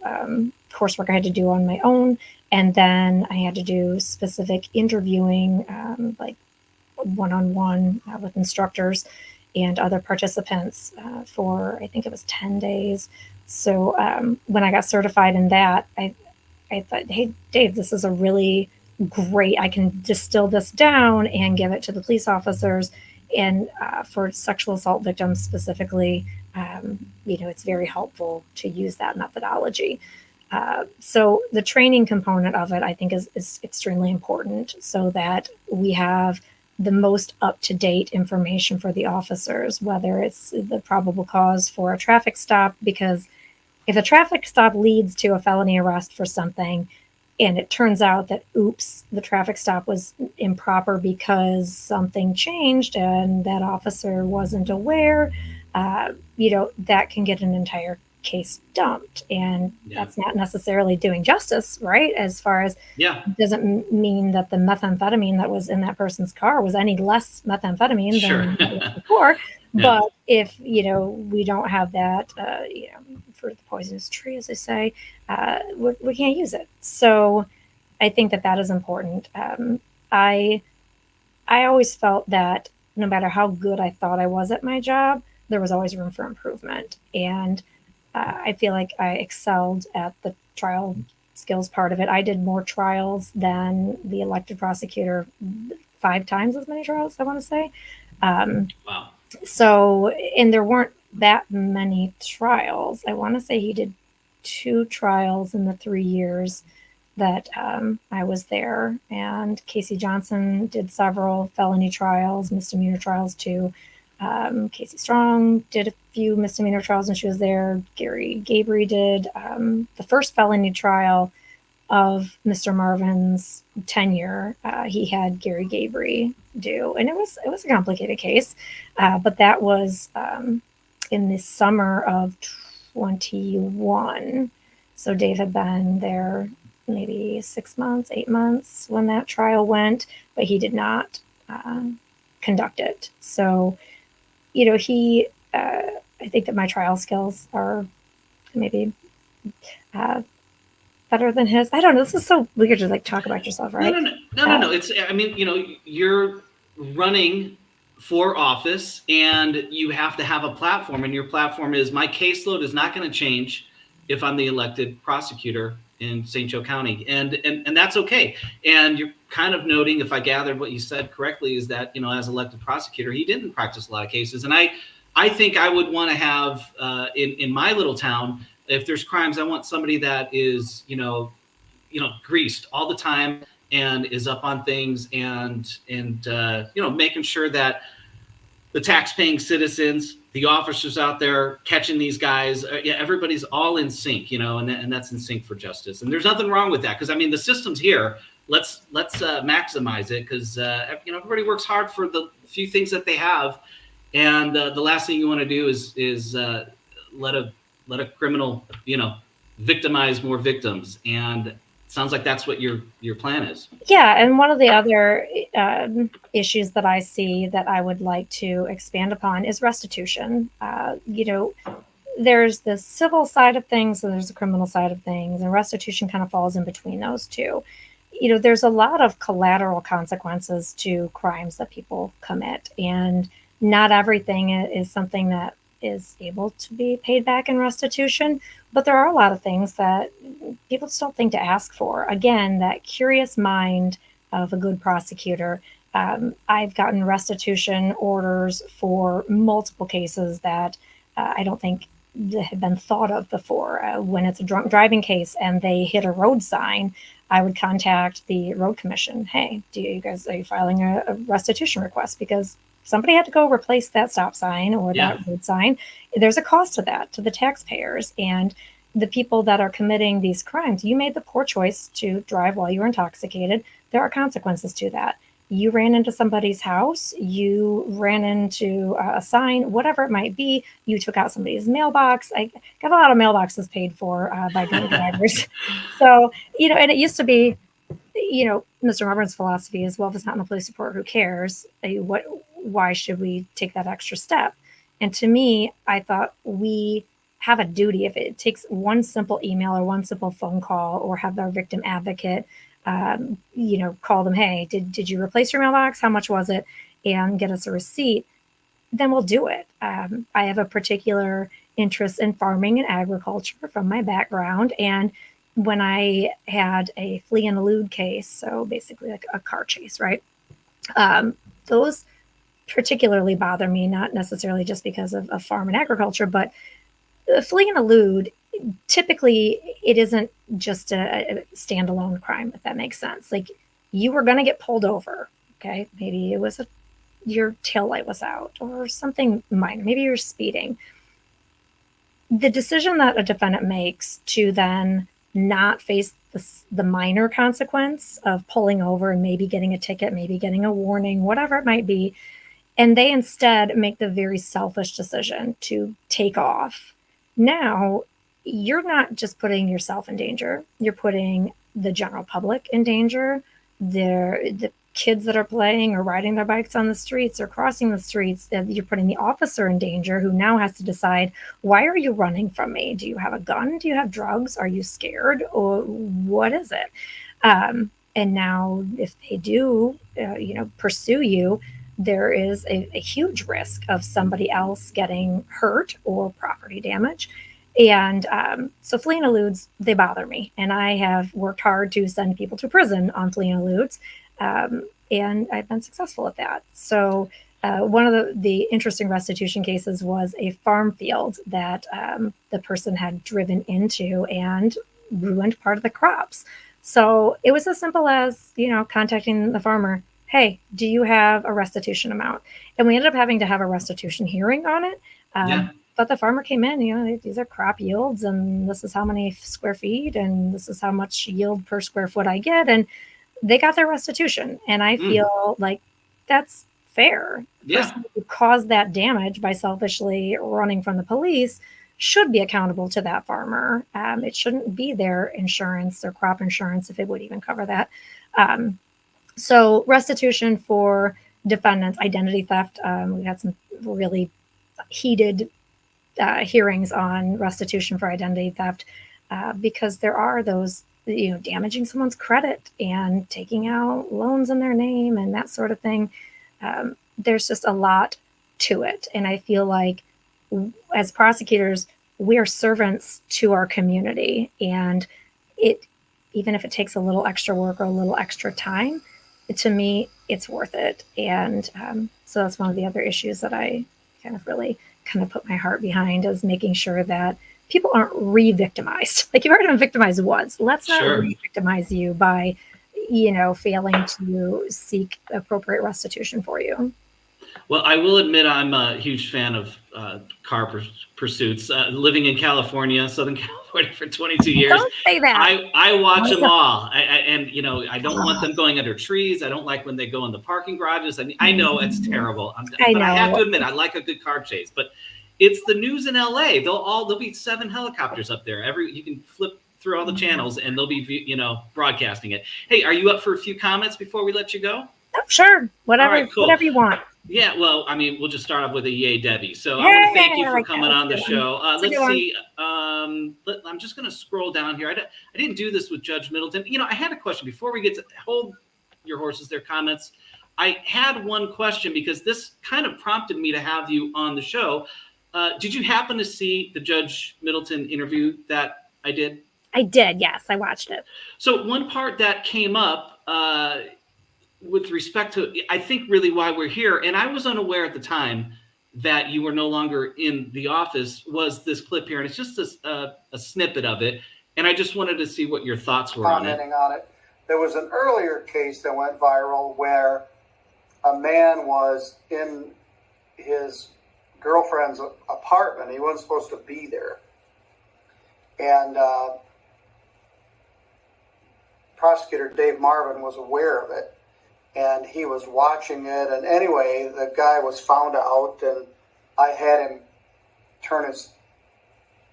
coursework I had to do on my own. And then I had to do specific interviewing, like one-on-one with instructors and other participants for, I think it was 10 days. So when I got certified in that, I thought, hey, Dave, this is a really great, I can distill this down and give it to the police officers. And for sexual assault victims specifically, it's very helpful to use that methodology. So the training component of it, I think, is extremely important so that we have the most up-to-date information for the officers, whether it's the probable cause for a traffic stop, because if a traffic stop leads to a felony arrest for something, and it turns out that, oops, the traffic stop was improper because something changed and that officer wasn't aware, that can get an entire case dumped. And that's not necessarily doing justice, right? As far as, doesn't mean that the methamphetamine that was in that person's car was any less methamphetamine than it was before. But if, we don't have that, for the poisonous tree, as they say, we can't use it. So I think that is important. I always felt that no matter how good I thought I was at my job, there was always room for improvement. And I feel like I excelled at the trial skills part of it. I did more trials than the elected prosecutor, 5 times as many trials, I want to say. Wow. So, and there weren't that many trials. I want to say he did 2 trials in the 3 years that I was there. And Casey Johnson did several felony trials, misdemeanor trials too. Casey Strong did a few misdemeanor trials when she was there. Gary Gabry did the first felony trial of Mr. Marvin's tenure. He had Gary Gabry do, and it was a complicated case, but that was in the summer of 21. So Dave had been there maybe 6 months, 8 months when that trial went, but he did not conduct it. So, I think that my trial skills are maybe better than his. I don't know. This is so weird to talk about yourself, right? No. It's, you're running for office and you have to have a platform, and your platform is, my caseload is not going to change if I'm the elected prosecutor in St. Joe County. And that's okay. And you're kind of noting, if I gathered what you said correctly, is that, as elected prosecutor, he didn't practice a lot of cases. And I think I would want to have in my little town, if there's crimes, I want somebody that is, greased all the time and is up on things and making sure that the tax-paying citizens, the officers out there catching these guys, everybody's all in sync, and that's in sync for justice. And there's nothing wrong with that, because the system's here. Let's maximize it, because everybody works hard for the few things that they have, and the last thing you want to do is let a criminal victimize more victims. And it sounds like that's what your plan is. Yeah, and one of the other issues that I see that I would like to expand upon is restitution. There's the civil side of things and there's the criminal side of things, and restitution kind of falls in between those two. There's a lot of collateral consequences to crimes that people commit, and not everything is something that is able to be paid back in restitution, but there are a lot of things that people just don't think to ask for. Again, that curious mind of a good prosecutor. I've gotten restitution orders for multiple cases that I don't think had been thought of before. When it's a drunk driving case and they hit a road sign, I would contact the road commission. Hey, are you filing a restitution request? Because somebody had to go replace that stop sign or that road sign. There's a cost to that, to the taxpayers. And the people that are committing these crimes, you made the poor choice to drive while you were intoxicated. There are consequences to that. You ran into somebody's house, you ran into a sign, whatever it might be. You took out somebody's mailbox. I got a lot of mailboxes paid for by drunk drivers. So, and it used to be, Mr. Marvin's philosophy is, well, if it's not in the police report, who cares? Why should we take that extra step? And to me, I thought we have a duty. If it takes one simple email or one simple phone call, or have our victim advocate, call them, hey, did you replace your mailbox? How much was it? And get us a receipt, then we'll do it. I have a particular interest in farming and agriculture from my background. And when I had a flee and elude case, so basically like a car chase, right? Those particularly bother me, not necessarily just because of farm and agriculture, but flee and elude, typically it isn't just a standalone crime, if that makes sense. Like, you were going to get pulled over. Okay. Maybe it was your taillight was out or something minor. Maybe you're speeding. The decision that a defendant makes to then not face the minor consequence of pulling over and maybe getting a ticket, maybe getting a warning, whatever it might be, and they instead make the very selfish decision to take off. Now, you're not just putting yourself in danger. You're putting the general public in danger. The kids that are playing or riding their bikes on the streets or crossing the streets. You're putting the officer in danger, who now has to decide, why are you running from me? Do you have a gun? Do you have drugs? Are you scared? Or what is it? And now if they do, pursue you, there is a huge risk of somebody else getting hurt or property damage. And so flee and eludes, they bother me. And I have worked hard to send people to prison on flee and eludes. And I've been successful at that. So one of the interesting restitution cases was a farm field that the person had driven into and ruined part of the crops. So it was as simple as, contacting the farmer. Hey, do you have a restitution amount? And we ended up having to have a restitution hearing on it. But the farmer came in, these are crop yields, and this is how many square feet, and this is how much yield per square foot I get. And they got their restitution. And I feel like that's fair. The person who caused that damage by selfishly running from the police should be accountable to that farmer. It shouldn't be their insurance, their crop insurance, if it would even cover that. So restitution for defendants, identity theft. We had some really heated hearings on restitution for identity theft because there are those, damaging someone's credit and taking out loans in their name and that sort of thing. There's just a lot to it. And I feel like as prosecutors, we are servants to our community, and even if it takes a little extra work or a little extra time, to me, it's worth it. And so that's one of the other issues that I really put my heart behind, is making sure that people aren't re-victimized. Like, you've already been victimized once. Let's not re-victimize you by, failing to seek appropriate restitution for you. Well, I will admit I'm a huge fan of car pursuits. Living in California, Southern California for 22 years. Don't say that. I watch them all. I don't want them going under trees. I don't like when they go in the parking garages. I know it's terrible. But I have to admit, I like a good car chase. But it's the news in LA. There'll be 7 helicopters up there. You can flip through all the channels and they'll be, broadcasting it. Hey, are you up for a few comments before we let you go? Oh, sure. Whatever, right, cool. Whatever you want. Yeah, well, we'll just start off with a yay, Debbie. So I want to thank you for coming on the show. Let's see. I'm just going to scroll down here. I didn't do this with Judge Middleton. I had a question before we get to hold your horses, their comments. I had one question because this kind of prompted me to have you on the show. Did you happen to see the Judge Middleton interview that I did? I did, yes. I watched it. So one part that came up with respect to, I think, really why we're here, and I was unaware at the time that you were no longer in the office, was this clip here. And it's just a snippet of it. And I just wanted to see what your thoughts were on it. There was an earlier case that went viral where a man was in his girlfriend's apartment. He wasn't supposed to be there. And Prosecutor Dave Marvin was aware of it, and he was watching it. And anyway, the guy was found out, and I had him turn his...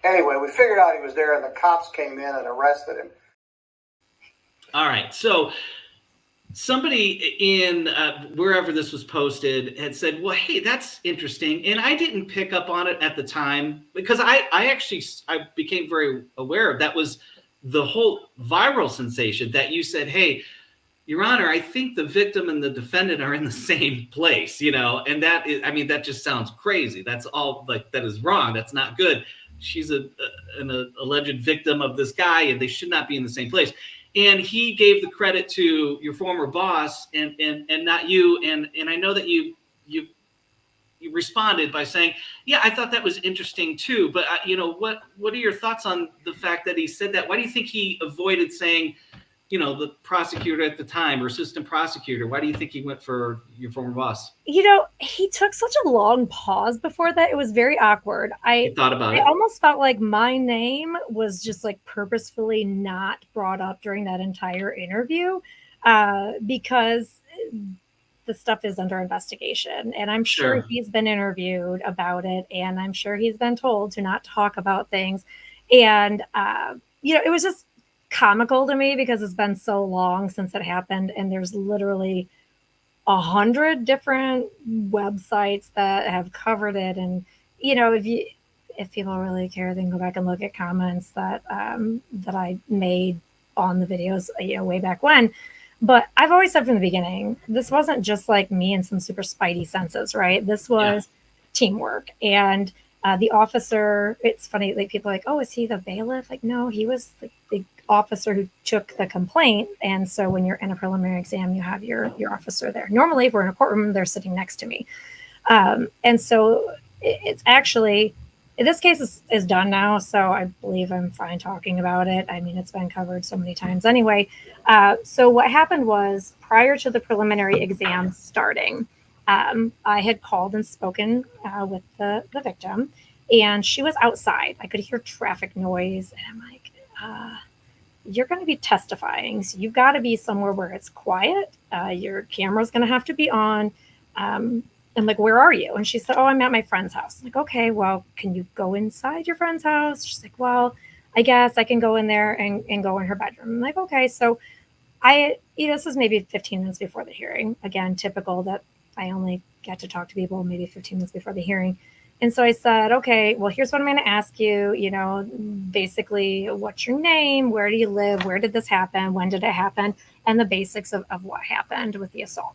Anyway, we figured out he was there, and the cops came in and arrested him. All right. So somebody in wherever this was posted had said, well, hey, that's interesting. And I didn't pick up on it at the time because I became very aware of that was the whole viral sensation that you said, hey, Your Honor, I think the victim and the defendant are in the same place, you know, and that is, I mean, that just sounds crazy. That's all like, that is wrong. That's not good. She's an alleged victim of this guy and they should not be in the same place. And he gave the credit to your former boss and not you. And I know that you responded by saying, yeah, I thought that was interesting too. But you know, what are your thoughts on the fact that he said that? Why do you think he avoided saying, you know, the prosecutor at the time or assistant prosecutor? Why do you think he went for your former boss? You know, he took such a long pause before that. It was very awkward. I thought about it. I almost felt like my name was just like purposefully not brought up during that entire interview because the stuff is under investigation. And I'm sure he's been interviewed about it. And I'm sure he's been told to not talk about things. And, you know, it was just comical to me because it's been so long since it happened. And there's literally 100 different websites that have covered it. And, you know, if people really care, they can go back and look at comments that that I made on the videos, you know, way back when. But I've always said from the beginning, this wasn't just like me and some super spidey senses, right? This was teamwork. And the officer, it's funny, like people are like, oh, is he the bailiff? Like, no, he was the officer who took the complaint. And so when you're in a preliminary exam, you have your officer there. Normally, if we're in a courtroom, they're sitting next to me. And so it's actually, this case is done now. So I believe I'm fine talking about it. I mean, it's been covered so many times anyway. So what happened was prior to the preliminary exam starting, I had called and spoken with the victim, and she was outside. I could hear traffic noise, and I'm like, you're going to be testifying, so you've got to be somewhere where it's quiet. Your camera's going to have to be on. And like, where are you? And she said, oh, I'm at my friend's house. I'm like, okay, well, can you go inside your friend's house? She's like, well, I guess I can go in there and go in her bedroom. I'm like, okay. So this was maybe 15 minutes before the hearing. Again, typical that I only get to talk to people maybe 15 minutes before the hearing. And so I said, okay, well, here's what I'm going to ask you, you know, basically, what's your name? Where do you live? Where did this happen? When did it happen? And the basics of what happened with the assault.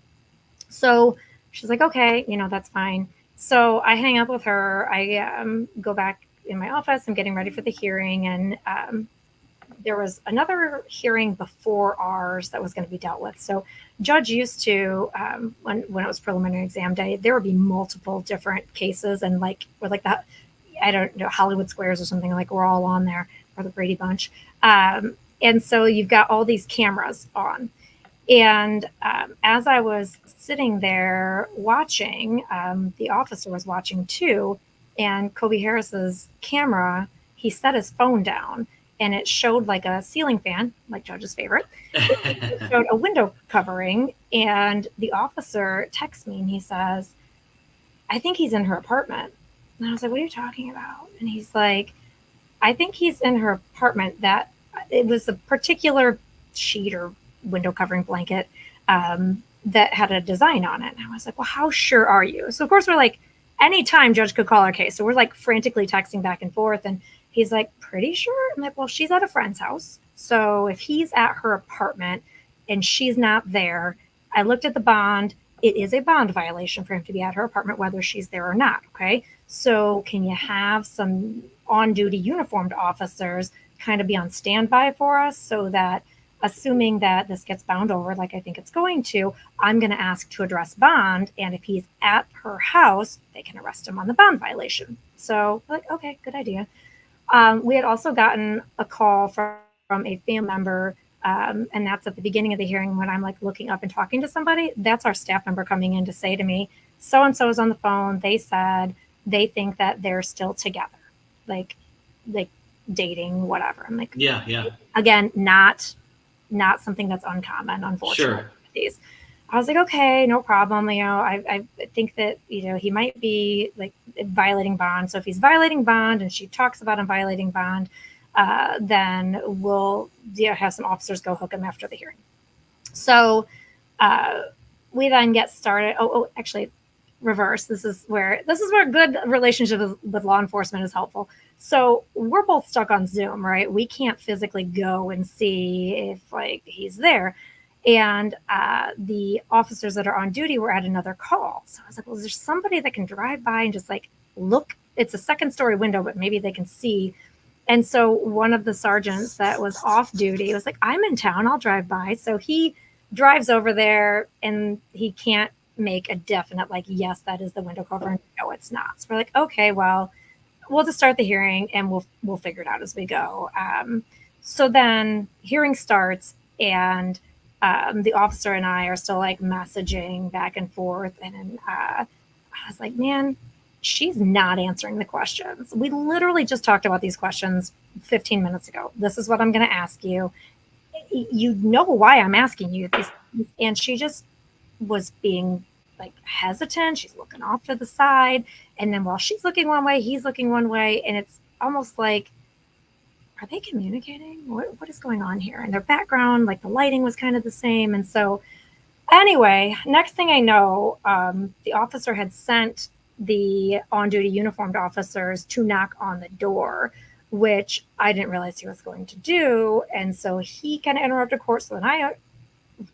So she's like, okay, you know, that's fine. So I hang up with her. I go back in my office. I'm getting ready for the hearing. And there was another hearing before ours that was going to be dealt with. So judge used to, when it was preliminary exam day, there would be multiple different cases. And like, we're like that, I don't know, Hollywood Squares or something, like we're all on there, or the Brady Bunch. And so you've got all these cameras on. And as I was sitting there watching, the officer was watching too. And Kobe Harris's camera, he set his phone down and it showed like a ceiling fan, like Judge's favorite. It showed a window covering. And the officer texts me and he says, I think he's in her apartment. And I was like, what are you talking about? And he's like, I think he's in her apartment. That it was a particular sheet or window covering blanket that had a design on it. And I was like, well, how sure are you? So of course we're like, anytime Judge could call our case. So we're like frantically texting back and forth. And he's like, pretty sure? I'm like, well, she's at a friend's house. So if he's at her apartment and she's not there, I looked at the bond. It is a bond violation for him to be at her apartment, whether she's there or not. Okay. So can you have some on-duty uniformed officers kind of be on standby for us so that assuming that this gets bound over, like I think it's going to, I'm going to ask to address bond. And if he's at her house, they can arrest him on the bond violation. So like, okay, good idea. We had also gotten a call from a family member And that's at the beginning of the hearing when I'm like looking up and talking to somebody. That's our staff member coming in to say to me, so-and-so is on the phone. They said they think that they're still together, like dating, whatever. I'm like, yeah. Again, not something that's uncommon, unfortunately. Sure. I was like, okay, no problem. I think that, he might be like violating bond. So if he's violating bond and she talks about him violating bond, then we'll have some officers go hook him after the hearing. So we then get started. Actually, reverse. This is where a good relationship with law enforcement is helpful. So we're both stuck on Zoom, right? We can't physically go and see if like he's there. And the officers that are on duty were at another call. So I was like, well, is there somebody that can drive by and just like look? It's a second story window, but maybe they can see. And so one of the sergeants that was off duty was like, I'm in town, I'll drive by. So he drives over there and he can't make a definite like, yes, that is the window cover. And no, it's not. So we're like, okay, well, we'll just start the hearing and we'll figure it out as we go. So then hearing starts and the officer and I are still like messaging back and forth. And I was like, man, she's not answering the questions. We literally just talked about these questions 15 minutes ago. This is what I'm going to ask you. You know why I'm asking you these things. And she just was being like hesitant. She's looking off to the side. And then while she's looking one way, he's looking one way. And it's almost like, are they communicating? What is going on here? And their background, like the lighting was kind of the same. And so anyway, next thing I know, the officer had sent the on-duty uniformed officers to knock on the door, which I didn't realize he was going to do. And so he kind of interrupted court. So then I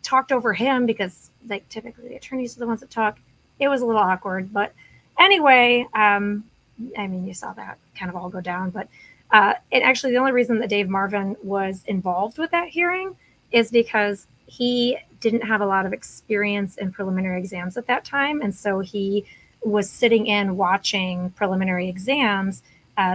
talked over him because like typically the attorneys are the ones that talk. It was a little awkward, but anyway, you saw that kind of all go down, but and actually the only reason that Dave Marvin was involved with that hearing is because he didn't have a lot of experience in preliminary exams at that time. And so he was sitting in watching preliminary exams.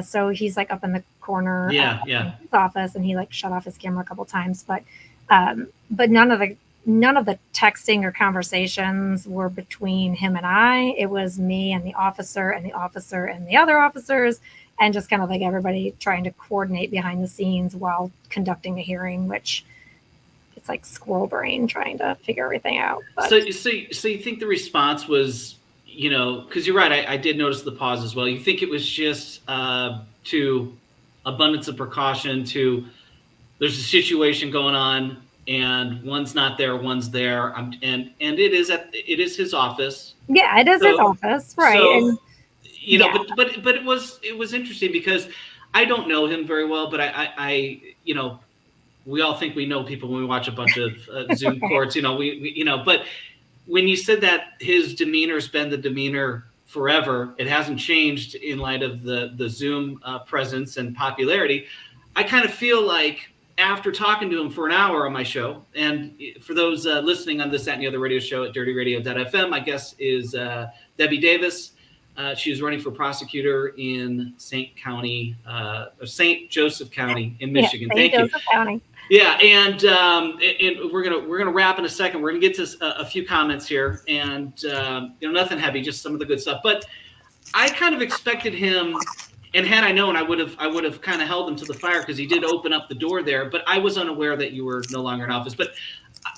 So he's like up in the corner in his office and he like shut off his camera a couple times, but none of the texting or conversations were between him and I. It was me and the officer and the officer and the other officers, and just kind of like everybody trying to coordinate behind the scenes while conducting a hearing, which it's like squirrel brain trying to figure everything out. But. So you think the response was, because you're right, I did notice the pause as well. You think it was just to abundance of precaution, to there's a situation going on and one's not there, one's there, and it is his office. Yeah, it is his office, right? So, but it was interesting because I don't know him very well, but I we all think we know people when we watch a bunch of Zoom courts, but when you said that his demeanor's been the demeanor forever, it hasn't changed in light of the Zoom presence and popularity. I kind of feel like after talking to him for an hour on my show, and for those listening on this, that, and the other radio show at dirtyradio.fm, my guest is Debbie Davis. She was running for prosecutor in St. Joseph County in Michigan. Thank you. County. Yeah, and we're gonna wrap in a second. We're gonna get to a few comments here, and nothing heavy, just some of the good stuff. But I kind of expected him, and had I known, I would have kind of held him to the fire because he did open up the door there. But I was unaware that you were no longer in office. But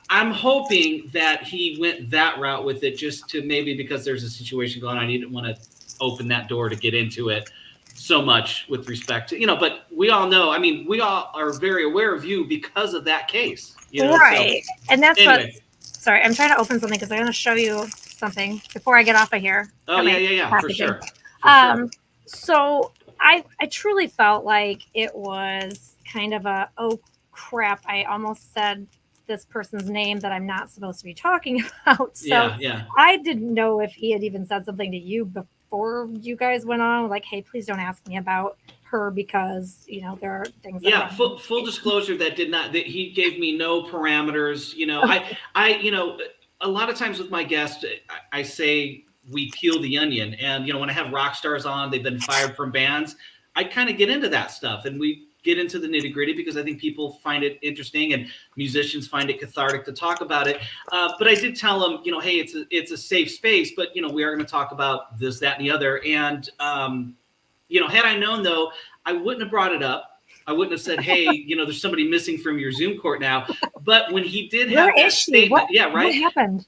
I'm hoping that he went that route with it, just to maybe because there's a situation going on, he didn't want to open that door to get into it so much with respect to, but we all know, we all are very aware of you because of that case. Right. So, and that's anyway. Sorry, I'm trying to open something because I'm going to show you something before I get off of here. Oh, yeah, for sure. So I truly felt like it was kind of oh crap, I almost said this person's name that I'm not supposed to be talking about. So I didn't know if he had even said something to you before you guys went on, like, hey, please don't ask me about her because there are things. Yeah, full disclosure, that he gave me no parameters. I a lot of times with my guests, I say we peel the onion, and when I have rock stars on, they've been fired from bands. I kind of get into that stuff, and we get into the nitty gritty because I think people find it interesting and musicians find it cathartic to talk about it. But I did tell them, hey, it's a safe space, but we are going to talk about this, that, and the other. And had I known though, I wouldn't have brought it up. I wouldn't have said, hey, there's somebody missing from your Zoom court now. But when he did have that statement, What happened?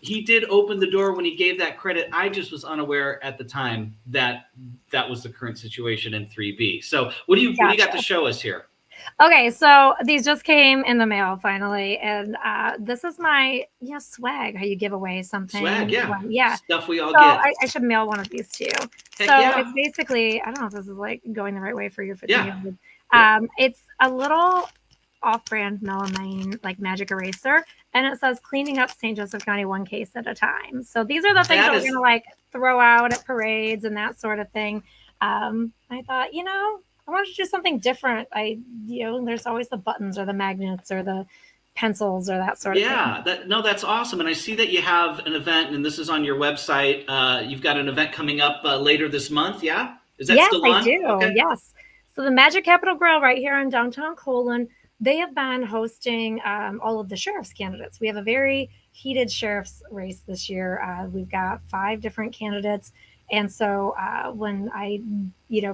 He did open the door when he gave that credit. I just was unaware at the time that was the current situation in 3B. So what do you got to show us here? Okay, so these just came in the mail finally, and this is my swag. How you give away something? Swag, yeah. Stuff we all get. I should mail one of these to you. It's basically, I don't know if this is like going the right way for your 15-year-old. It's a little off-brand melamine like magic eraser, and it says cleaning up St. Joseph County one case at a time. So these are the things that we're gonna like throw out at parades and that sort of thing. I thought, I wanted to do something different. There's always the buttons or the magnets or the pencils or that sort of thing. That's awesome. And I see that you have an event, and this is on your website. You've got an event coming up later this month. Yeah. Is that still on? Yes, I do. Okay. Yes. So the Magic Capitol Grill right here in downtown Colon, they have been hosting all of the sheriff's candidates. We have a very heated sheriff's race this year. We've got 5 different candidates. And so when I,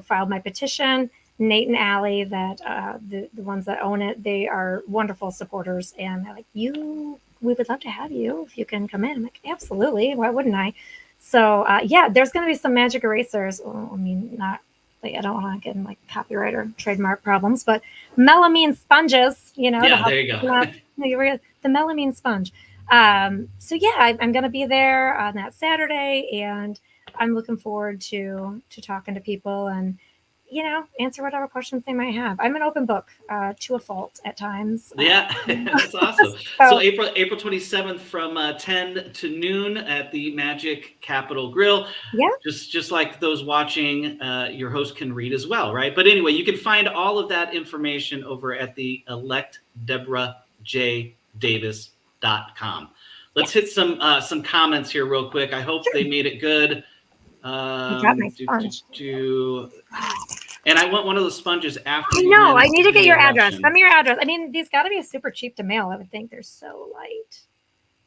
filed my petition, Nate and Allie, that the ones that own it, they are wonderful supporters. And they're like, we would love to have you if you can come in. I'm like, absolutely. Why wouldn't I? So, there's going to be some magic erasers. Well, I don't want to get in like copyright or trademark problems, but melamine sponges, to help there you go. The melamine sponge. I'm going to be there on that Saturday, and I'm looking forward to talking to people and, answer whatever questions they might have. I'm an open book to a fault at times. Yeah, that's awesome. So April 27th from 10 to noon at the Magic Capitol Grill. Yeah. Just like those watching, your host can read as well, right? But anyway, you can find all of that information over at the electdeborahjdavis.com. Let's hit some comments here real quick. I hope they made it good. You got my sponge. And I want one of those sponges after. I know. I need to get your address. Send me your address. I mean, these got to be super cheap to mail. I would think they're so light.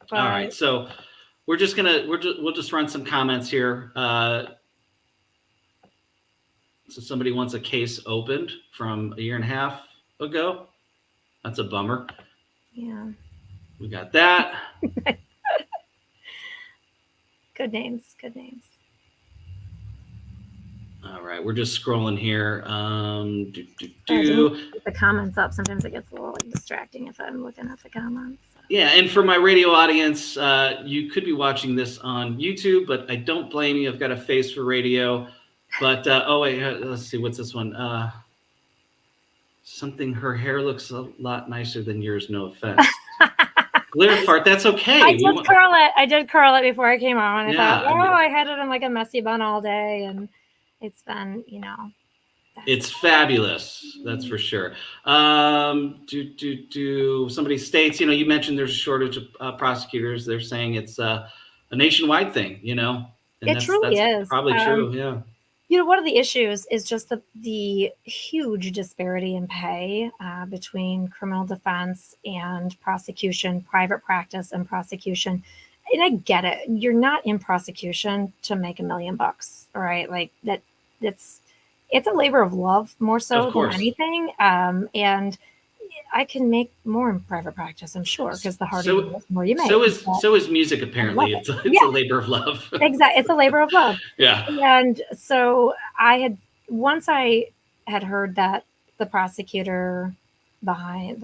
But... All right, so we'll just run some comments here. So somebody wants a case opened from a year and a half ago. That's a bummer. Yeah. We got that. Good names. All right, we're just scrolling here. Keep the comments up. Sometimes it gets a little distracting if I'm looking at the comments. Yeah, and for my radio audience, you could be watching this on YouTube, but I don't blame you. I've got a face for radio. But let's see, what's this one? Her hair looks a lot nicer than yours. No offense. Glare fart, that's okay. I did curl it before I came on. I thought, I had it in like a messy bun all day, and it's been, it's fabulous. That's for sure. Somebody states, you mentioned there's a shortage of prosecutors. They're saying it's a nationwide thing, and it truly is. Probably true. Yeah. One of the issues is just the huge disparity in pay between criminal defense and prosecution, private practice and prosecution. And I get it. You're not in prosecution to make $1 million, right? Like that. It's a labor of love more so than anything. And I can make more in private practice, I'm sure, because the harder you work, the more you make. So is music, apparently. It's a labor of love. Exactly. It's a labor of love. Yeah. And so once I had heard that the prosecutor behind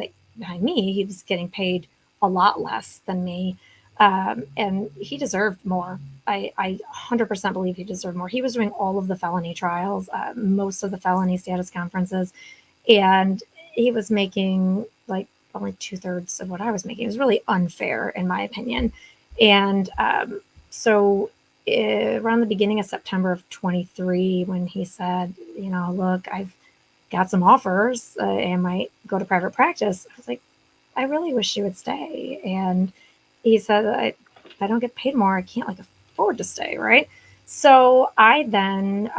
me, he was getting paid a lot less than me. And he deserved more. I 100% believe he deserved more. He was doing all of the felony trials, most of the felony status conferences, and he was making like only 2/3 of what I was making. It was really unfair, in my opinion. And so around the beginning of September of 23, when he said, look, I've got some offers, I might go to private practice. I was like, I really wish you would stay. And he said, if I don't get paid more, I can't afford to stay, right? So I then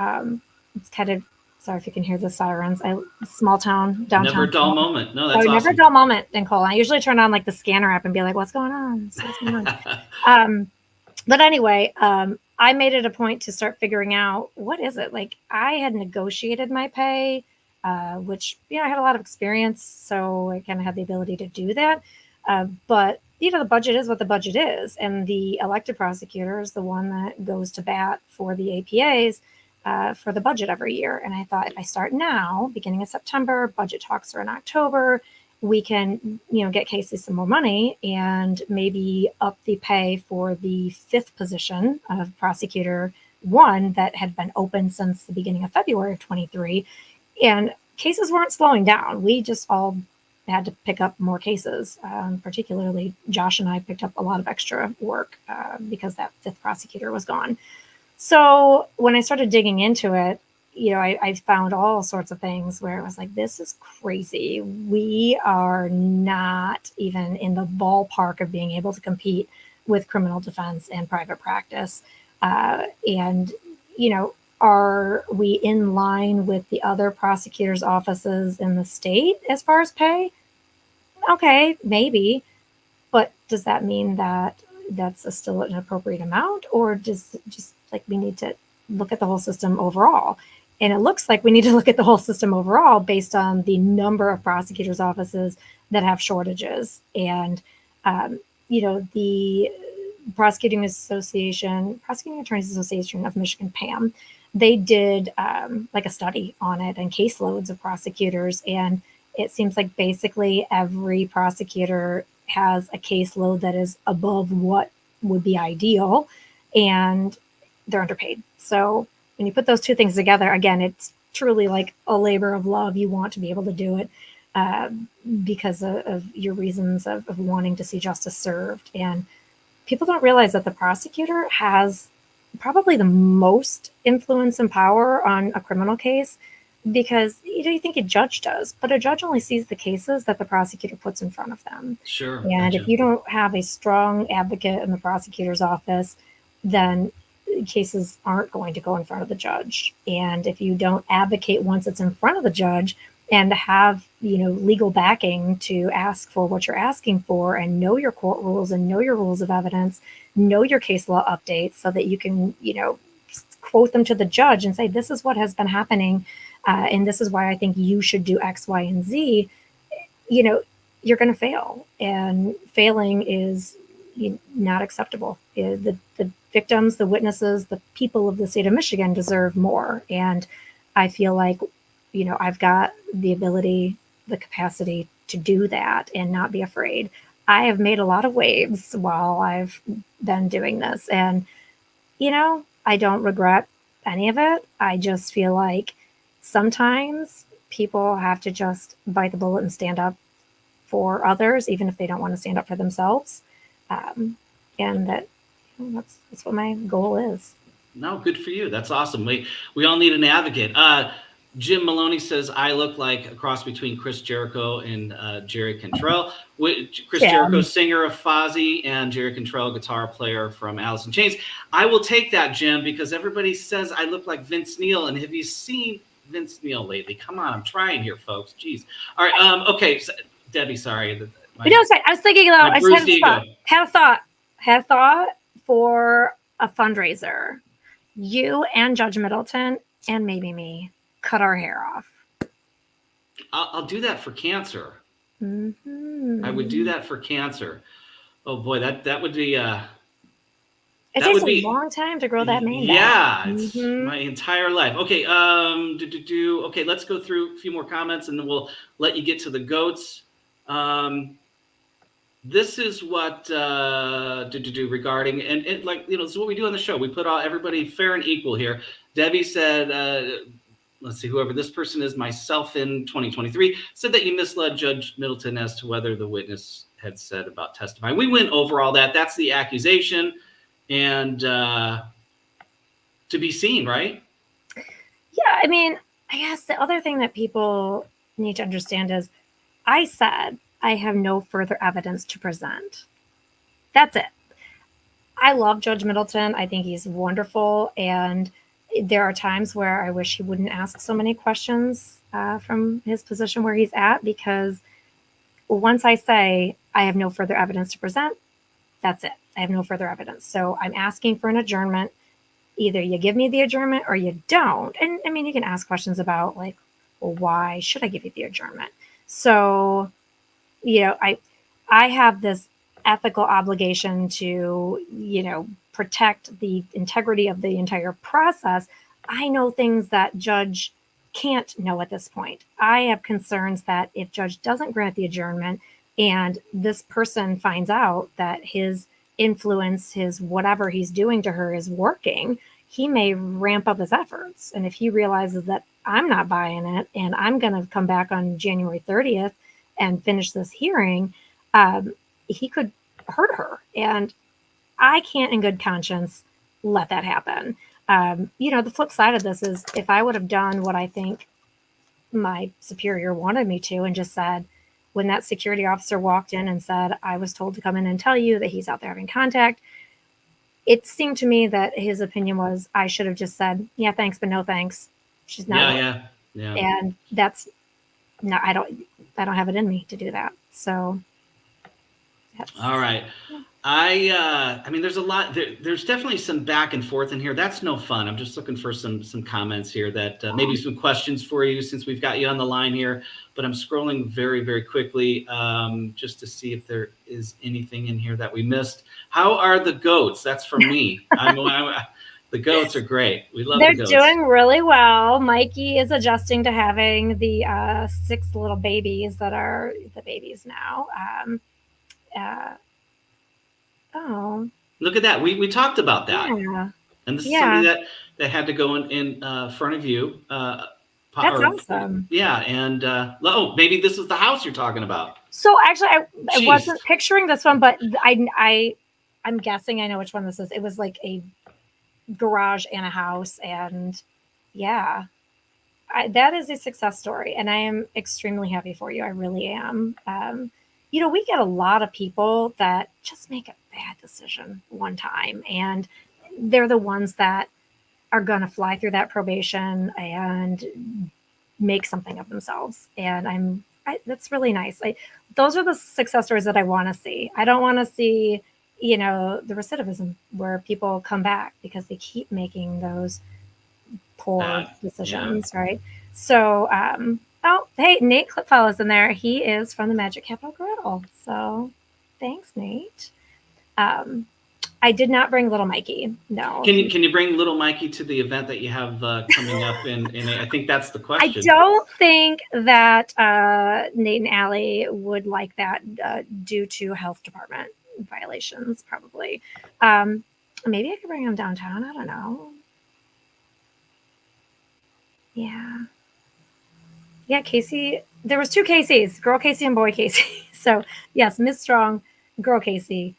kind of Sorry if you can hear the sirens. Small town, downtown. Never a dull moment. No, that's awesome. Never a dull moment in Cole. I usually turn on like the scanner app and be like, what's going on? What's going on? But anyway, I made it a point to start figuring out, what is it? Like, I had negotiated my pay, which, I had a lot of experience, so I kind of had the ability to do that. But, the budget is what the budget is. And the elected prosecutor is the one that goes to bat for the APAs for the budget every year. And I thought, if I start now, beginning of September, budget talks are in October, we can, get Casey some more money and maybe up the pay for the 5th position of prosecutor 1 that had been open since the beginning of February of 23. And cases weren't slowing down. We just all had to pick up more cases. Particularly, Josh and I picked up a lot of extra work because that 5th prosecutor was gone. So when I started digging into it, I found all sorts of things where it was like, this is crazy. We are not even in the ballpark of being able to compete with criminal defense and private practice. And are we in line with the other prosecutors' offices in the state as far as pay? Okay, maybe. But does that mean that that's still an appropriate amount? Or just like we need to look at the whole system overall? And it looks like we need to look at the whole system overall based on the number of prosecutors' offices that have shortages. And, the Prosecuting Attorneys Association of Michigan, PAM, they did like a study on it and caseloads of prosecutors. And it seems like basically every prosecutor has a caseload that is above what would be ideal, and they're underpaid. So when you put those two things together, again, it's truly like a labor of love. You want to be able to do it because of your reasons of wanting to see justice served. And people don't realize that the prosecutor has probably the most influence and power on a criminal case, because you think a judge does, but a judge only sees the cases that the prosecutor puts in front of them. Sure. And if you don't have a strong advocate in the prosecutor's office, then cases aren't going to go in front of the judge. And if you don't advocate once it's in front of the judge and have, legal backing to ask for what you're asking for, and know your court rules and know your rules of evidence, know your case law updates so that you can, quote them to the judge and say, this is what has been happening. And this is why I think you should do X, Y, and Z, you're going to fail. And failing is not acceptable. The victims, the witnesses, the people of the state of Michigan deserve more. And I feel like, I've got the ability, the capacity to do that and not be afraid. I have made a lot of waves while I've been doing this. And, I don't regret any of it. I just feel like sometimes people have to just bite the bullet and stand up for others, even if they don't want to stand up for themselves. And that's what my goal is. No, good for you. That's awesome. We all need an advocate. Jim Maloney says, I look like a cross between Chris Jericho and Jerry Cantrell. Chris Jericho, singer of Fozzy, and Jerry Cantrell, guitar player from Alice in Chains. I will take that, Jim, because everybody says I look like Vince Neil. And have you seen Vince Neil lately? Come on, I'm trying here, folks. Jeez. All right. Okay. So, Debbie, sorry. I was thinking though. I had a thought for a fundraiser. You and Judge Middleton and maybe me cut our hair off. I'll do that for cancer. Mm-hmm. I would do that for cancer. Oh boy, that would be. It takes a long time to grow that mane back. Yeah, it's my entire life. Okay, okay, let's go through a few more comments and then we'll let you get to the goats. This is what regarding and like this is what we do on the show. We put everybody fair and equal here. Debbie said, let's see, whoever this person is, myself in 2023, said that you misled Judge Middleton as to whether the witness had said about testifying. We went over all that. That's the accusation, and to be seen, right? Yeah, I mean, I guess the other thing that people need to understand is I said I have no further evidence to present. That's it. I love Judge Middleton. I think he's wonderful. And there are times where I wish he wouldn't ask so many questions from his position where he's at, because once I say I have no further evidence to present, that's it. I have no further evidence. So I'm asking for an adjournment. Either you give me the adjournment or you don't. And I mean, you can ask questions about like, well, why should I give you the adjournment? So, I have this ethical obligation to, protect the integrity of the entire process. I know things that judge can't know at this point. I have concerns that if judge doesn't grant the adjournment and this person finds out that his influence, his whatever he's doing to her is working, he may ramp up his efforts. And if he realizes that I'm not buying it and I'm going to come back on January 30th and finish this hearing, he could hurt her. And I can't in good conscience let that happen. The flip side of this is if I would have done what I think my superior wanted me to and just said, when that security officer walked in and said, I was told to come in and tell you that he's out there having contact, it seemed to me that his opinion was I should have just said, yeah, thanks, but no thanks. She's not. Yeah. And that's no, I don't have it in me to do that. So. All right. I mean, there's a lot. There's definitely some back and forth in here. That's no fun. I'm just looking for some comments here that maybe some questions for you since we've got you on the line here. But I'm scrolling very, very quickly just to see if there is anything in here that we missed. How are the goats? That's from me. The goats are great. We love the goats. They're doing really well. Mikey is adjusting to having the 6 little babies that are the babies now. Oh, look at that. We talked about that. Yeah. And this is something that had to go in front of you. That's awesome. Yeah. And maybe this is the house you're talking about. So actually, I wasn't picturing this one, but I'm guessing I know which one this is. It was like a garage and a house. And yeah, that is a success story. And I am extremely happy for you. I really am. We get a lot of people that just make a bad decision one time, and they're the ones that are going to fly through that probation and make something of themselves. And that's really nice. Those are the success stories that I want to see. I don't want to see, the recidivism where people come back because they keep making those poor decisions, right? So, hey, Nate Clipfell is in there. He is from the Magic Capital Griddle. So thanks, Nate. I did not bring little Mikey. No. Can you bring little Mikey to the event that you have coming up? In I think that's the question. I don't think that Nate and Allie would like that due to health department violations, probably. Maybe I could bring him downtown. I don't know. Yeah, Casey. There was 2 Caseys, girl Casey and boy Casey. So yes, Miss Strong, girl Casey.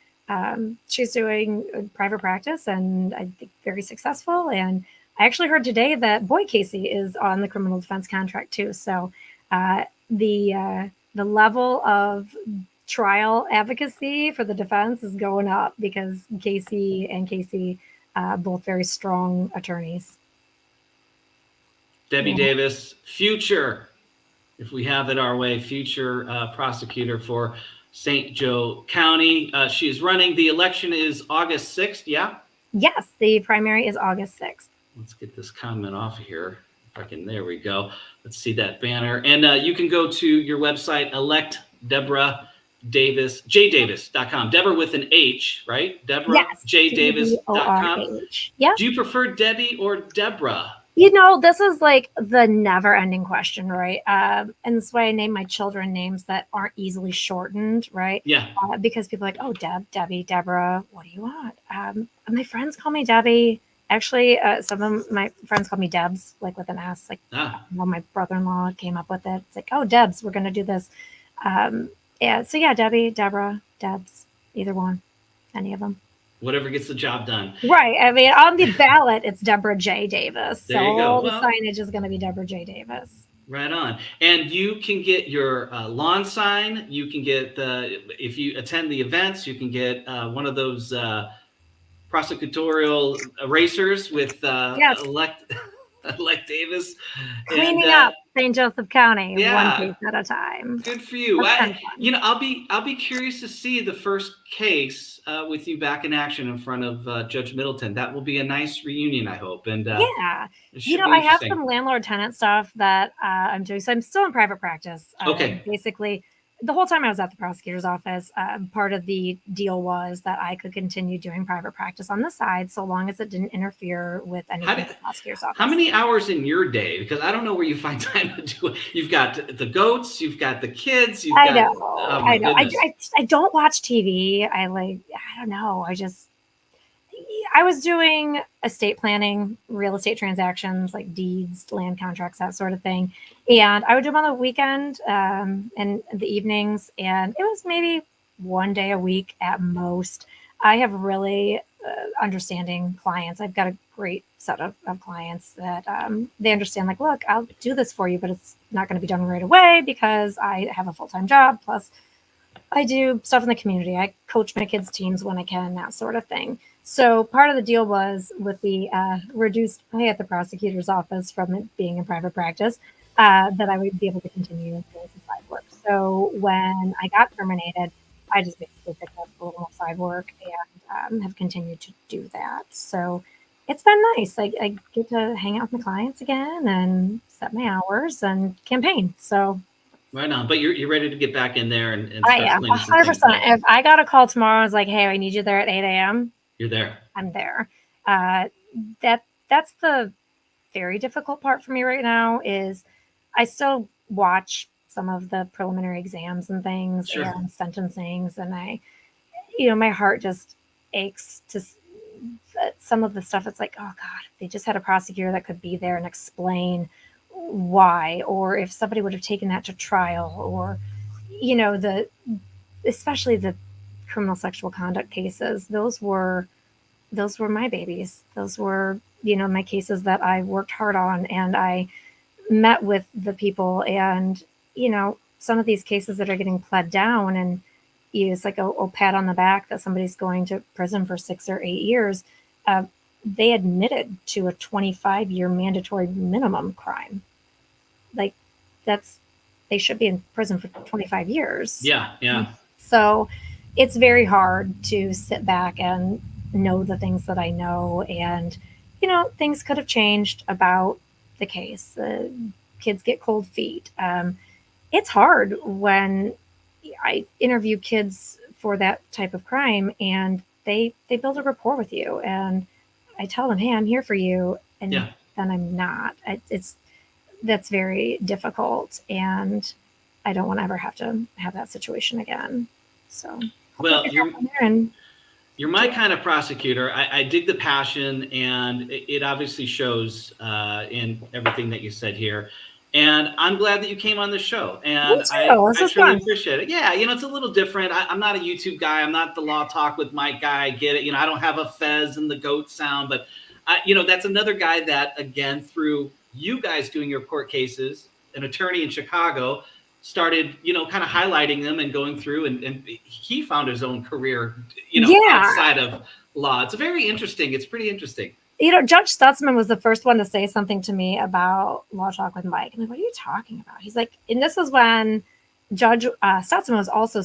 She's doing private practice and I think very successful. And I actually heard today that boy Casey is on the criminal defense contract too. So the level of trial advocacy for the defense is going up because Casey and Casey, both very strong attorneys. Debbie Davis, future, if we have it our way, future prosecutor for St. Joe County. She is running. The election is August 6th, yeah? Yes, the primary is August 6th. Let's get this comment off of here. If I can, there we go. Let's see that banner. And you can go to your website, elect Deborah Davis, jdavis.com. Deborah with an H, right? Deborah, yes, jdavis.com. Yeah. Do you prefer Debbie or Deborah? This is like the never ending question, right? And that's why I name my children names that aren't easily shortened, right? Yeah. Because people are like, oh, Debbie, Deborah, what do you want? My friends call me Debbie. Actually, some of my friends call me Debs, like with an S. Like, my brother-in-law came up with it. It's like, oh, Debs, we're going to do this. So yeah, Debbie, Deborah, Debs, either one, any of them. Whatever gets the job done. Right. I mean, on the ballot, it's Deborah J. Davis. There you go. All the signage is going to be Deborah J. Davis. Right on. And you can get your lawn sign. You can get if you attend the events, you can get one of those prosecutorial racers with Yes. elect Davis. Cleaning up St. Joseph County, yeah, one case at a time. Good for you. That's I'll be curious to see the first case with you back in action in front of Judge Middleton. That will be a nice reunion, I hope. And yeah, you know, I have some landlord-tenant stuff that I'm doing. So I'm still in private practice. Okay. Basically, the whole time I was at the prosecutor's office, part of the deal was that I could continue doing private practice on the side so long as it didn't interfere with anything at the prosecutor's office. How many hours in your day? Because I don't know where you find time to do it. You've got the goats, you've got the kids. I know. I don't watch TV. I don't know. I was doing estate planning, real estate transactions, like deeds, land contracts, that sort of thing. And I would do them on the weekend and the evenings. And it was maybe one day a week at most. I have really understanding clients. I've got a great set of clients that they understand, like, look, I'll do this for you, but it's not going to be done right away because I have a full-time job. Plus, I do stuff in the community. I coach my kids' teams when I can, that sort of thing. So part of the deal was with the reduced pay at the prosecutor's office from it being in private practice, that I would be able to continue doing some side work. So when I got terminated, I just basically picked up a little more side work and have continued to do that. So it's been nice. I get to hang out with my clients again and set my hours and campaign. So right on. But you're ready to get back in there and I am 100%. If I got a call tomorrow, I was like, hey, I need you there at 8 a.m. You're there. I'm there. That's the very difficult part for me right now is I still watch some of the preliminary exams and things and sentencings. And my heart just aches to some of the stuff. It's like, oh God, if they just had a prosecutor that could be there and explain why, or if somebody would have taken that to trial, or, especially the criminal sexual conduct cases, those were my babies. Those were, my cases that I worked hard on, and I met with the people, and, some of these cases that are getting pled down and it's like a pat on the back that somebody's going to prison for 6 or 8 years. They admitted to a 25-year mandatory minimum crime. Like they should be in prison for 25 years. Yeah. So it's very hard to sit back and know the things that I know. And, things could have changed about the case. Kids get cold feet. It's hard when I interview kids for that type of crime and they build a rapport with you. And I tell them, hey, I'm here for you. And then I'm not. That's very difficult. And I don't want to ever have to have that situation again. So, well, you're my kind of prosecutor. I dig the passion, and it obviously shows in everything that you said here. And I'm glad that you came on the show. And I truly appreciate it. Yeah, it's a little different. I'm not a YouTube guy. I'm not the Law Talk with Mike guy. I get it. I don't have a fez and the goat sound. But, that's another guy that, again, through you guys doing your court cases, an attorney in Chicago, started, kind of highlighting them and going through. And he found his own career, outside of law. It's pretty interesting. Judge Stutzman was the first one to say something to me about Law Talk with Mike. I'm like, what are you talking about? He's like, and this is when Judge Stutzman was also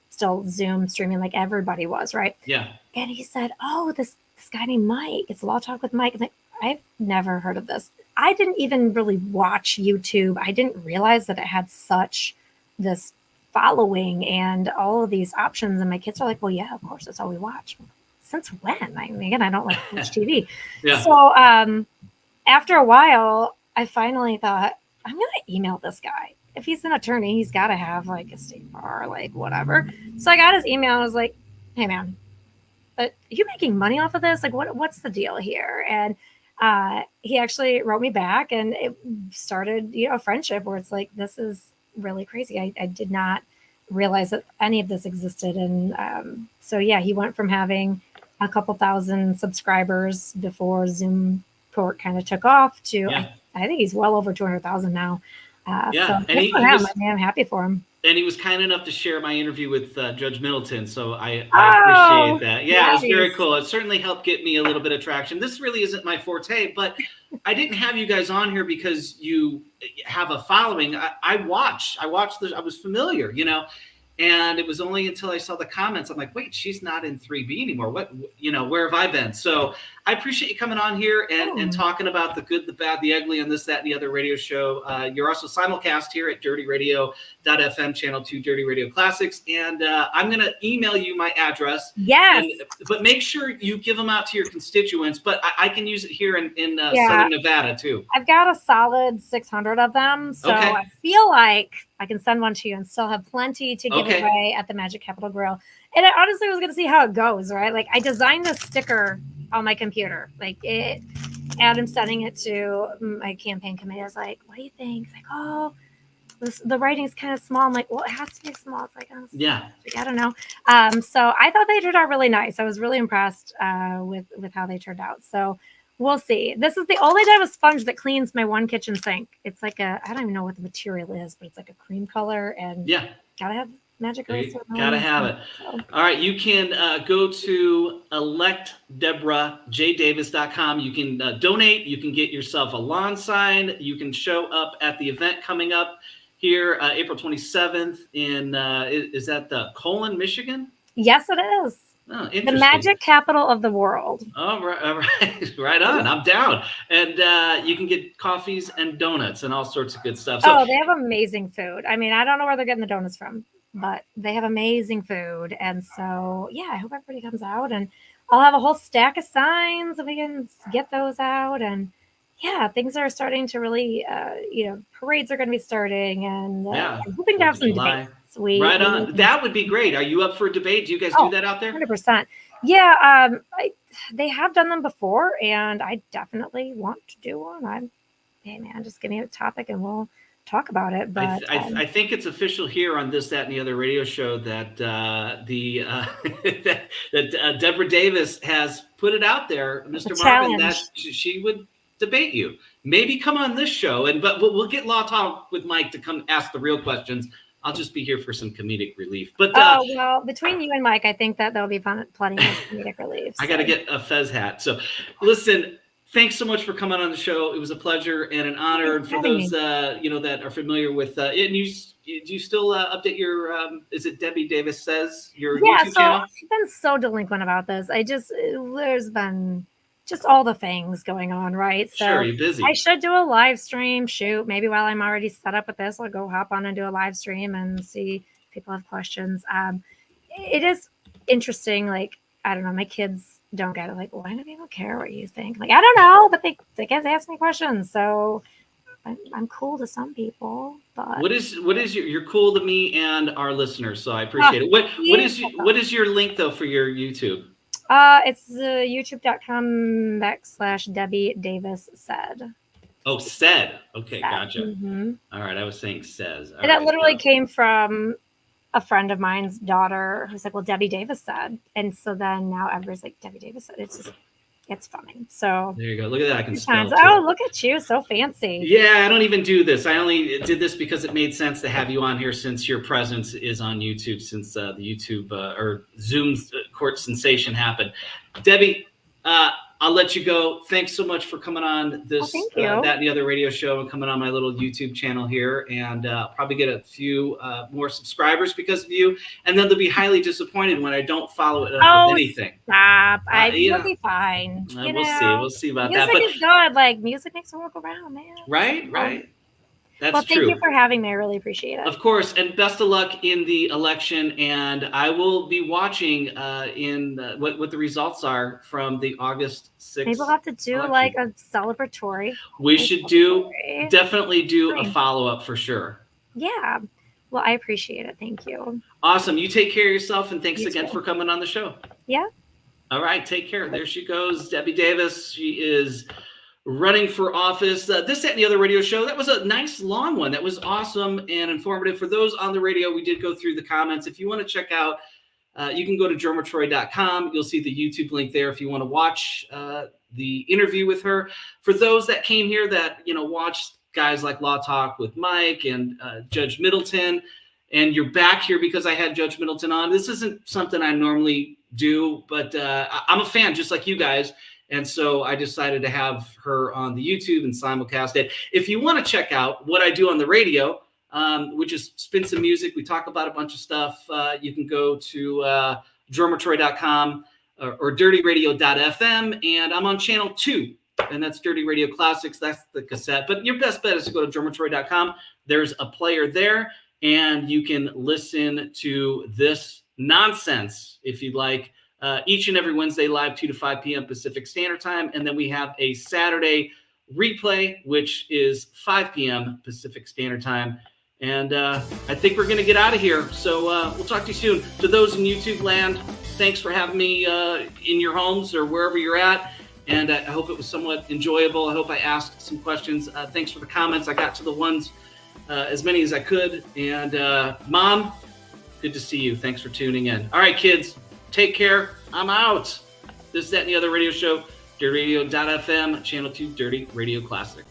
still Zoom streaming like everybody was, right? Yeah. And he said, oh, this guy named Mike, it's Law Talk with Mike. I'm like, I've never heard of this. I didn't even really watch YouTube. I didn't realize that it had such this following and all of these options. And my kids are like, well, yeah, of course, that's all we watch. Since when? Again, I don't like to watch TV. Yeah. So after a while, I finally thought, I'm going to email this guy. If he's an attorney, he's got to have like a state bar, like whatever. So I got his email. I was like, hey, man, but are you making money off of this? Like, what's the deal here? And he actually wrote me back, and it started, a friendship where it's like, this is really crazy. I did not realize that any of this existed. And so, yeah, he went from having a couple thousand subscribers before Zoom Court kind of took off to, I think he's well over 200,000 now. Yeah, so and he him. was, I mean, I'm happy for him. and he was kind enough to share my interview with Judge Middleton, so I Oh, appreciate that. Yeah, it was very nice. cool. It certainly helped get me a little bit of traction. This really isn't my forte, but I didn't have you guys on here because you have a following. I watched I was familiar, and it was only until I saw the comments, I'm like, wait, she's not in 3B anymore. What, where have I been? So I appreciate you coming on here and talking about the good, the bad, the ugly, and this, that, and the other radio show. You're also simulcast here at dirtyradio.fm, channel 2 Dirty Radio Classics. And I'm going to email you my address. Yes. But make sure you give them out to your constituents. But I can use it here in Southern Nevada, too. I've got a solid 600 of them. So I feel like I can send one to you and still have plenty to give away at the Magic Capital Grill. And I honestly was going to see how it goes, right? Like, I designed this sticker on my computer. Like, Adam sending it to my campaign committee. I was like, what do you think? He's like, oh, the writing's kind of small. I'm like, well, it has to be small. It's like, oh, yeah, I don't know. So I thought they turned out really nice. I was really impressed with how they turned out. So we'll see. This is all I did was sponge that cleans my one kitchen sink. It's like I don't even know what the material is, but it's like a cream color, and gotta have magic. Gotta have it. So. All right, you can go to electdeborahjdavis.com. You can donate. You can get yourself a lawn sign. You can show up at the event coming up here April 27th in is that the Colon, Michigan? Yes, it is. Oh, the magic capital of the world. All right. Right on. I'm down. And you can get coffees and donuts and all sorts of good stuff. So, they have amazing food. I mean, I don't know where they're getting the donuts from, but they have amazing food. And so, I hope everybody comes out, and I'll have a whole stack of signs and we can get those out. And things are starting to really, parades are going to be starting, and I'm hoping to have some debates. Right on. That would be great. Are you up for a debate? Do you guys do that out there? 100%. Yeah. They have done them before, and I definitely want to do one. Hey man, just give me a topic and we'll talk about it. But I think it's official here on This, That, and the Other radio show that that Deborah Davis has put it out there, Mr. Marvin, that she would debate you. Maybe come on this show, but we'll get Law Talk with Mike to come ask the real questions. I'll just be here for some comedic relief. But between you and Mike, I think that there'll be plenty of comedic relief. So. I got to get a Fez hat. So listen, thanks so much for coming on the show. It was a pleasure and an honor. And for those that are familiar with it, and do you still update your is it Debbie Davis Says, your YouTube channel? I've been so delinquent about this. There's been just all the things going on, right? So sure, you're busy. I should do a live stream shoot. Maybe while I'm already set up with this, I'll go hop on and do a live stream and see if people have questions. It is interesting. Like, I don't know, my kids don't get it. Like, why do people care what you think? Like, I don't know, but they guys ask me questions. So I'm cool to some people, but what is you're cool to me and our listeners. So I appreciate it. What is your link though for your YouTube? It's youtube.com/Debbie Davis said. Oh, said. Okay, said. Gotcha. Mm-hmm. All right, I was saying says. And that literally came from a friend of mine's daughter who's like, well, Debbie Davis said. And so then now everybody's like, Debbie Davis said. It's funny. So there you go. Look at that. I can spell too. Oh, look at you. So fancy. Yeah, I don't even do this. I only did this because it made sense to have you on here since your presence is on YouTube, since the YouTube or Zoom court sensation happened. Debbie, I'll let you go. Thanks so much for coming on this, That, and the Other radio show, and coming on my little YouTube channel here. And probably get a few more subscribers because of you. And then they'll be highly disappointed when I don't follow it up with anything. Stop. You'll be fine. We'll see about music that. Music is good. Like, music makes the world go round, man. Right. That's well, true. Thank you for having me. I really appreciate it. Of course, and best of luck in the election. And I will be watching what the results are from the August 6th. Maybe we'll have to do election. like a celebratory. We should definitely do a follow-up for sure. Yeah. Well, I appreciate it. Thank you. Awesome. You take care of yourself, and thanks again for coming on the show. Yeah. All right. Take care. There she goes, Debbie Davis. She is running for office. This, That, and the Other radio show. That was a nice long one. That was awesome and informative. For those on the radio, we did go through the comments. If you want to check out, you can go to jermatroy.com. You'll see the YouTube link there if you want to watch the interview with her. For those that came here that watched guys like Law Talk with Mike and Judge Middleton. And you're back here because I had Judge Middleton on. This isn't something I normally do, but I'm a fan just like you guys. And so I decided to have her on the YouTube and simulcast it. If you want to check out what I do on the radio, which is spin some music, we talk about a bunch of stuff, you can go to drummertroy.com or dirtyradio.fm. And I'm on channel 2, and that's Dirty Radio Classics. That's the cassette. But your best bet is to go to drummertroy.com. There's a player there, and you can listen to this nonsense if you'd like. Each and every Wednesday live 2 to 5 p.m. Pacific Standard Time. And then we have a Saturday replay, which is 5 p.m. Pacific Standard Time. And I think we're going to get out of here. So we'll talk to you soon. To those in YouTube land, thanks for having me in your homes or wherever you're at. And I hope it was somewhat enjoyable. I hope I asked some questions. Thanks for the comments. I got to the ones, as many as I could. And Mom, good to see you. Thanks for tuning in. All right, kids. Take care. I'm out. This, that, and the other radio show, dirtyradio.fm, channel 2, Dirty Radio Classic.